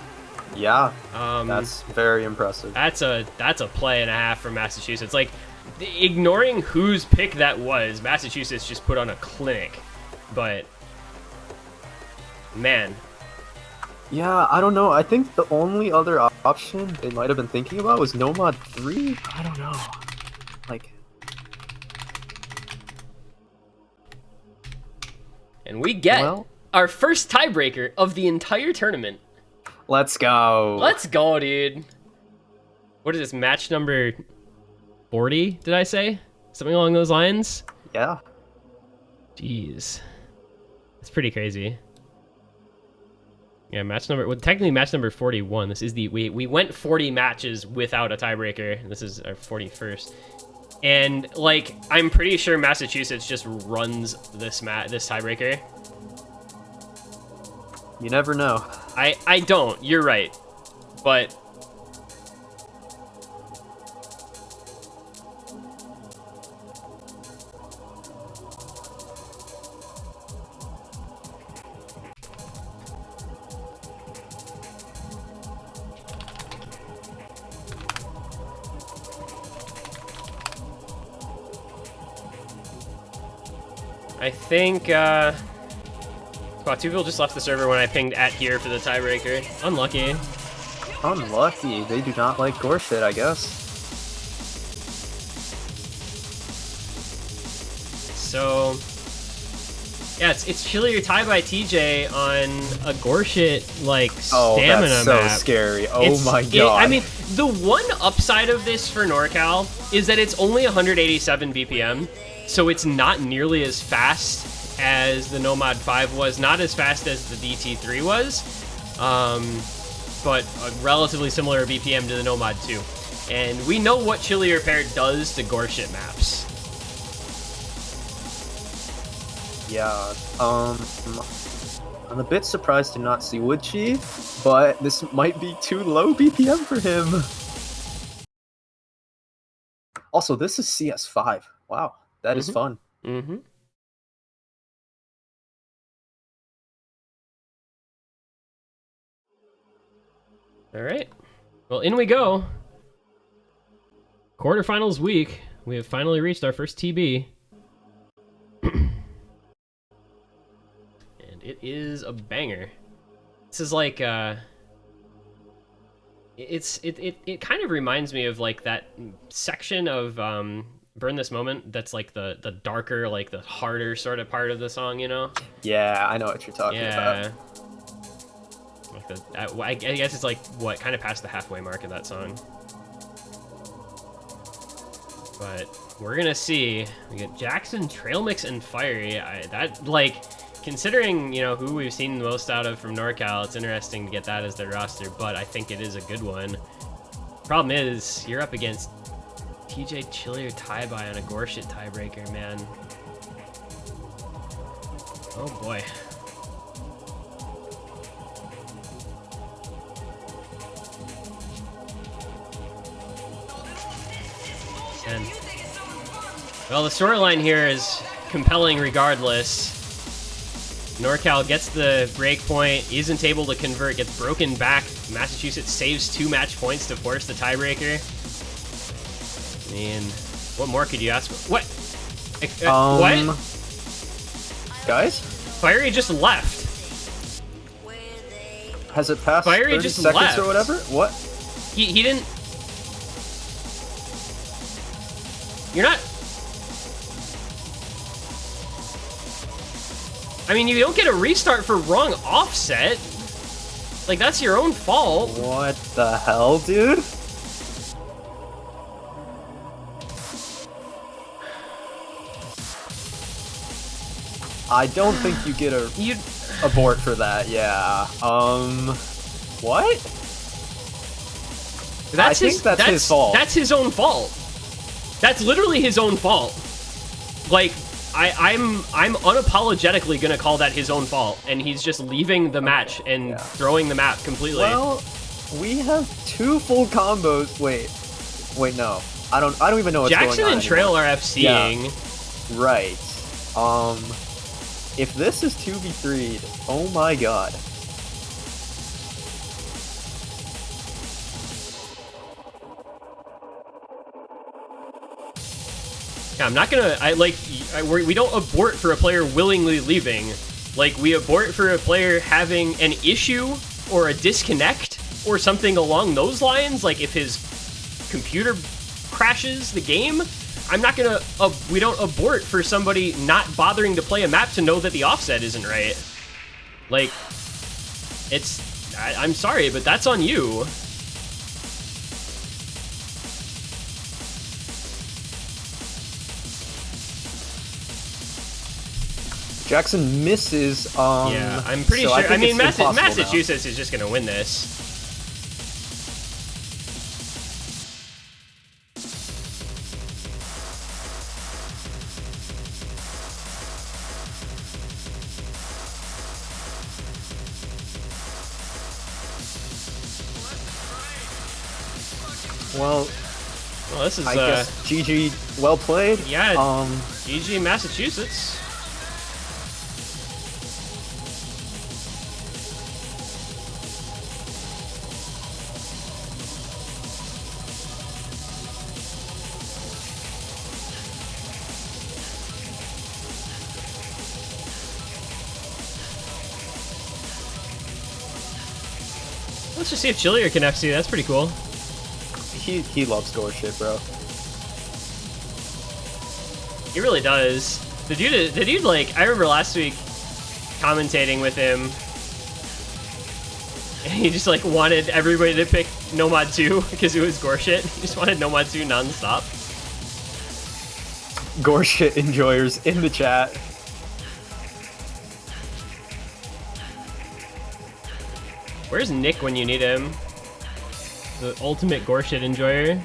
Yeah, that's very impressive. That's a play and a half from Massachusetts. Like, ignoring whose pick that was, Massachusetts just put on a clinic. But man, yeah, I don't know. I think the only other option they might have been thinking about was Nomad 3. I don't know. Like, and we get our first tiebreaker of the entire tournament. Let's go. Let's go, dude. What is this, match number 40, did I say? Something along those lines? Yeah. Jeez. That's pretty crazy. Yeah, match number, well, technically match number 41. This is the, we went 40 matches without a tiebreaker. This is our 41st. And, like, I'm pretty sure Massachusetts just runs this tiebreaker. You never know. I don't, you're right. But I think, wow, 2 people just left the server when I pinged at here for the tiebreaker. Unlucky. Unlucky. They do not like gore shit, I guess. So, yeah, it's Chillier tied by TJ on a Gorshit, like, stamina that's so map. scary. Oh my god. I mean, the one upside of this for NorCal is that it's only 187 BPM, so it's not nearly as fast as the Nomad 5 was, not as fast as the DT3 was, but a relatively similar BPM to the Nomad 2. And we know what Chillier Pair does to Gorshit maps. Yeah, I'm a bit surprised to not see Wood Chief, but this might be too low BPM for him. Also, this is CS5. Wow, that is fun. Mm-hmm. All right. Well, in we go. Quarterfinals week. We have finally reached our first TB. And it is a banger. This is like it kind of reminds me of like that section of Burn This Moment that's like the darker, like the harder sort of part of the song, you know? Yeah, I know what you're talking about. Like I guess it's like what, kind of past the halfway mark of that song. But we're gonna see. We get Jackson, Trail Mix, and Fiery. That, like, considering, you know, who we've seen the most out of from NorCal, it's interesting to get that as their roster, but I think it is a good one. Problem is, you're up against TJ Chillier tie-by on a Gorshit tiebreaker, man. Oh boy. And, well, the storyline here is compelling regardless. NorCal gets the break point, isn't able to convert, gets broken back. Massachusetts saves 2 match points to force the tiebreaker. I mean, what more could you ask for? What? What? Guys? Fiery just left. Has it passed Fiery 30 just seconds left. or whatever? What? He didn't... You're not... I mean, you don't get a restart for wrong offset. Like, that's your own fault. What the hell, dude? I don't think you get a abort for that, yeah. What? I think that's his fault. That's his own fault. That's literally his own fault. Like, I'm unapologetically gonna call that his own fault, and he's just leaving the match and throwing the map completely. Well, we have 2 full combos. Wait, no. I don't even know what's Jackson going on and Trail anymore. are FCing. Yeah. Right. If this is 2v3'd, oh my god. Yeah, I'm not gonna. We don't abort for a player willingly leaving. Like, we abort for a player having an issue or a disconnect or something along those lines. Like, if his computer crashes the game, I'm not gonna. We don't abort for somebody not bothering to play a map to know that the offset isn't right. Like, I'm sorry, but that's on you. Jackson misses. Yeah, I'm pretty so sure. I mean, it's impossible Massachusetts is just gonna win this. Well, this is I guess GG, well played. Yeah. GG Massachusetts. Let's just see if Chillier can FC. That's pretty cool. He loves score shit, bro. He really does. The dude, like, I remember last week commentating with him, and he just, like, wanted everybody to pick Nomad 2 because it was gore shit. He just wanted Nomad 2 non-stop. Gore shit enjoyers in the chat. Where's Nick when you need him? The ultimate gore shit enjoyer.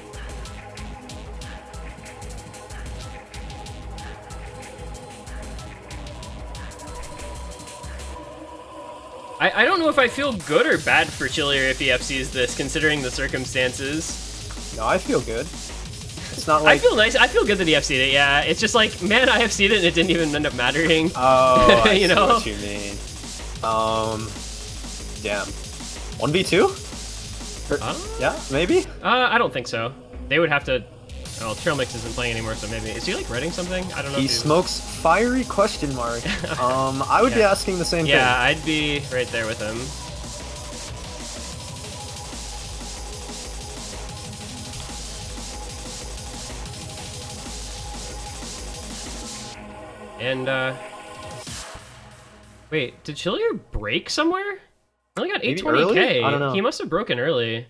I don't know if I feel good or bad for Chillier if he FCs this, considering the circumstances. No, I feel good. It's not like... I feel nice. I feel good that he FC'd it, yeah. It's just like, man, I FC'd it and it didn't even end up mattering. Oh, I you see know? what you mean. Damn. 1v2? Yeah, maybe? I don't think so. They would have to... Oh, Trail Mix isn't playing anymore, so maybe... Is he, like, writing something? I don't know. He smokes fiery question mark. I would be asking the same thing. Yeah, I'd be right there with him. And, wait, did Chillier break somewhere? He only got 820k. I don't know. He must have broken early.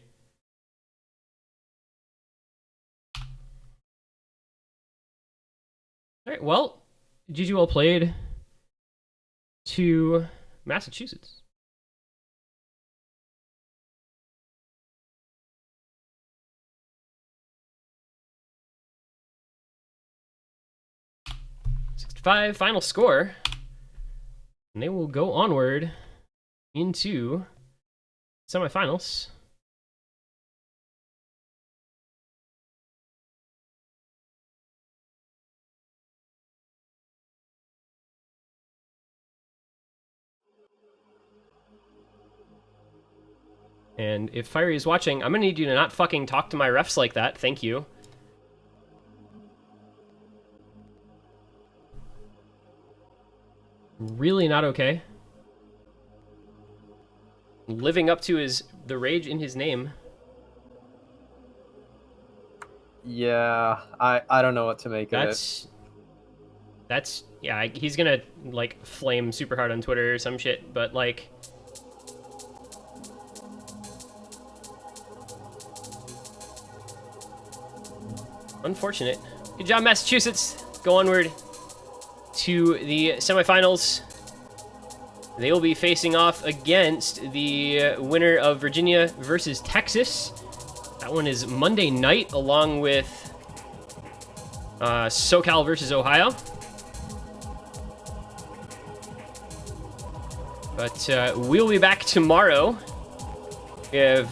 Alright, well, GG well played to Massachusetts. Final score, and they will go onward into semifinals. And if Fiery is watching, I'm gonna need you to not fucking talk to my refs like that. Thank you. Really not okay. Living up to the rage in his name. Yeah, I don't know what to make of it. That's yeah, he's gonna like flame super hard on Twitter or some shit, but like unfortunate. Good job, Massachusetts. Go onward to the semifinals. They will be facing off against the winner of Virginia versus Texas. That one is Monday night, along with SoCal versus Ohio. But we'll be back tomorrow. We have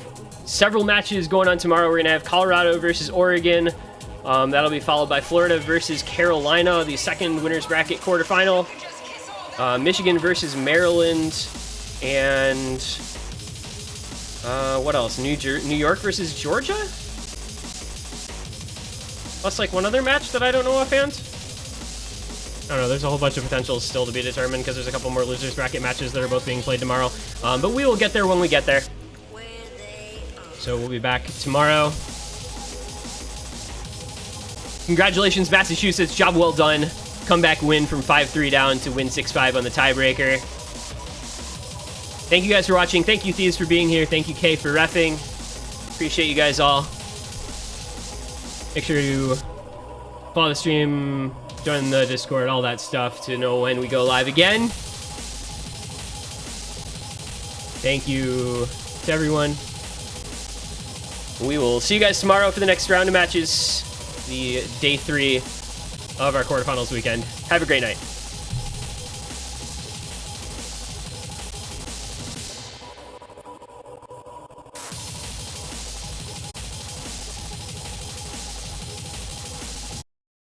several matches going on tomorrow. We're going to have Colorado versus Oregon. That'll be followed by Florida versus Carolina, the second winners bracket quarterfinal. Michigan versus Maryland. And what else? New York versus Georgia? Plus like one other match that I don't know offhand. I don't know, there's a whole bunch of potentials still to be determined because there's a couple more losers bracket matches that are both being played tomorrow. But we will get there when we get there. So we'll be back tomorrow. Congratulations, Massachusetts. Job well done. Comeback win from 5-3 down to win 6-5 on the tiebreaker. Thank you guys for watching. Thank you, Thieves, for being here. Thank you, Kay, for reffing. Appreciate you guys all. Make sure to follow the stream, join the Discord, all that stuff to know when we go live again. Thank you to everyone. We will see you guys tomorrow for the next round of matches, the day 3 of our quarterfinals weekend. Have a great night.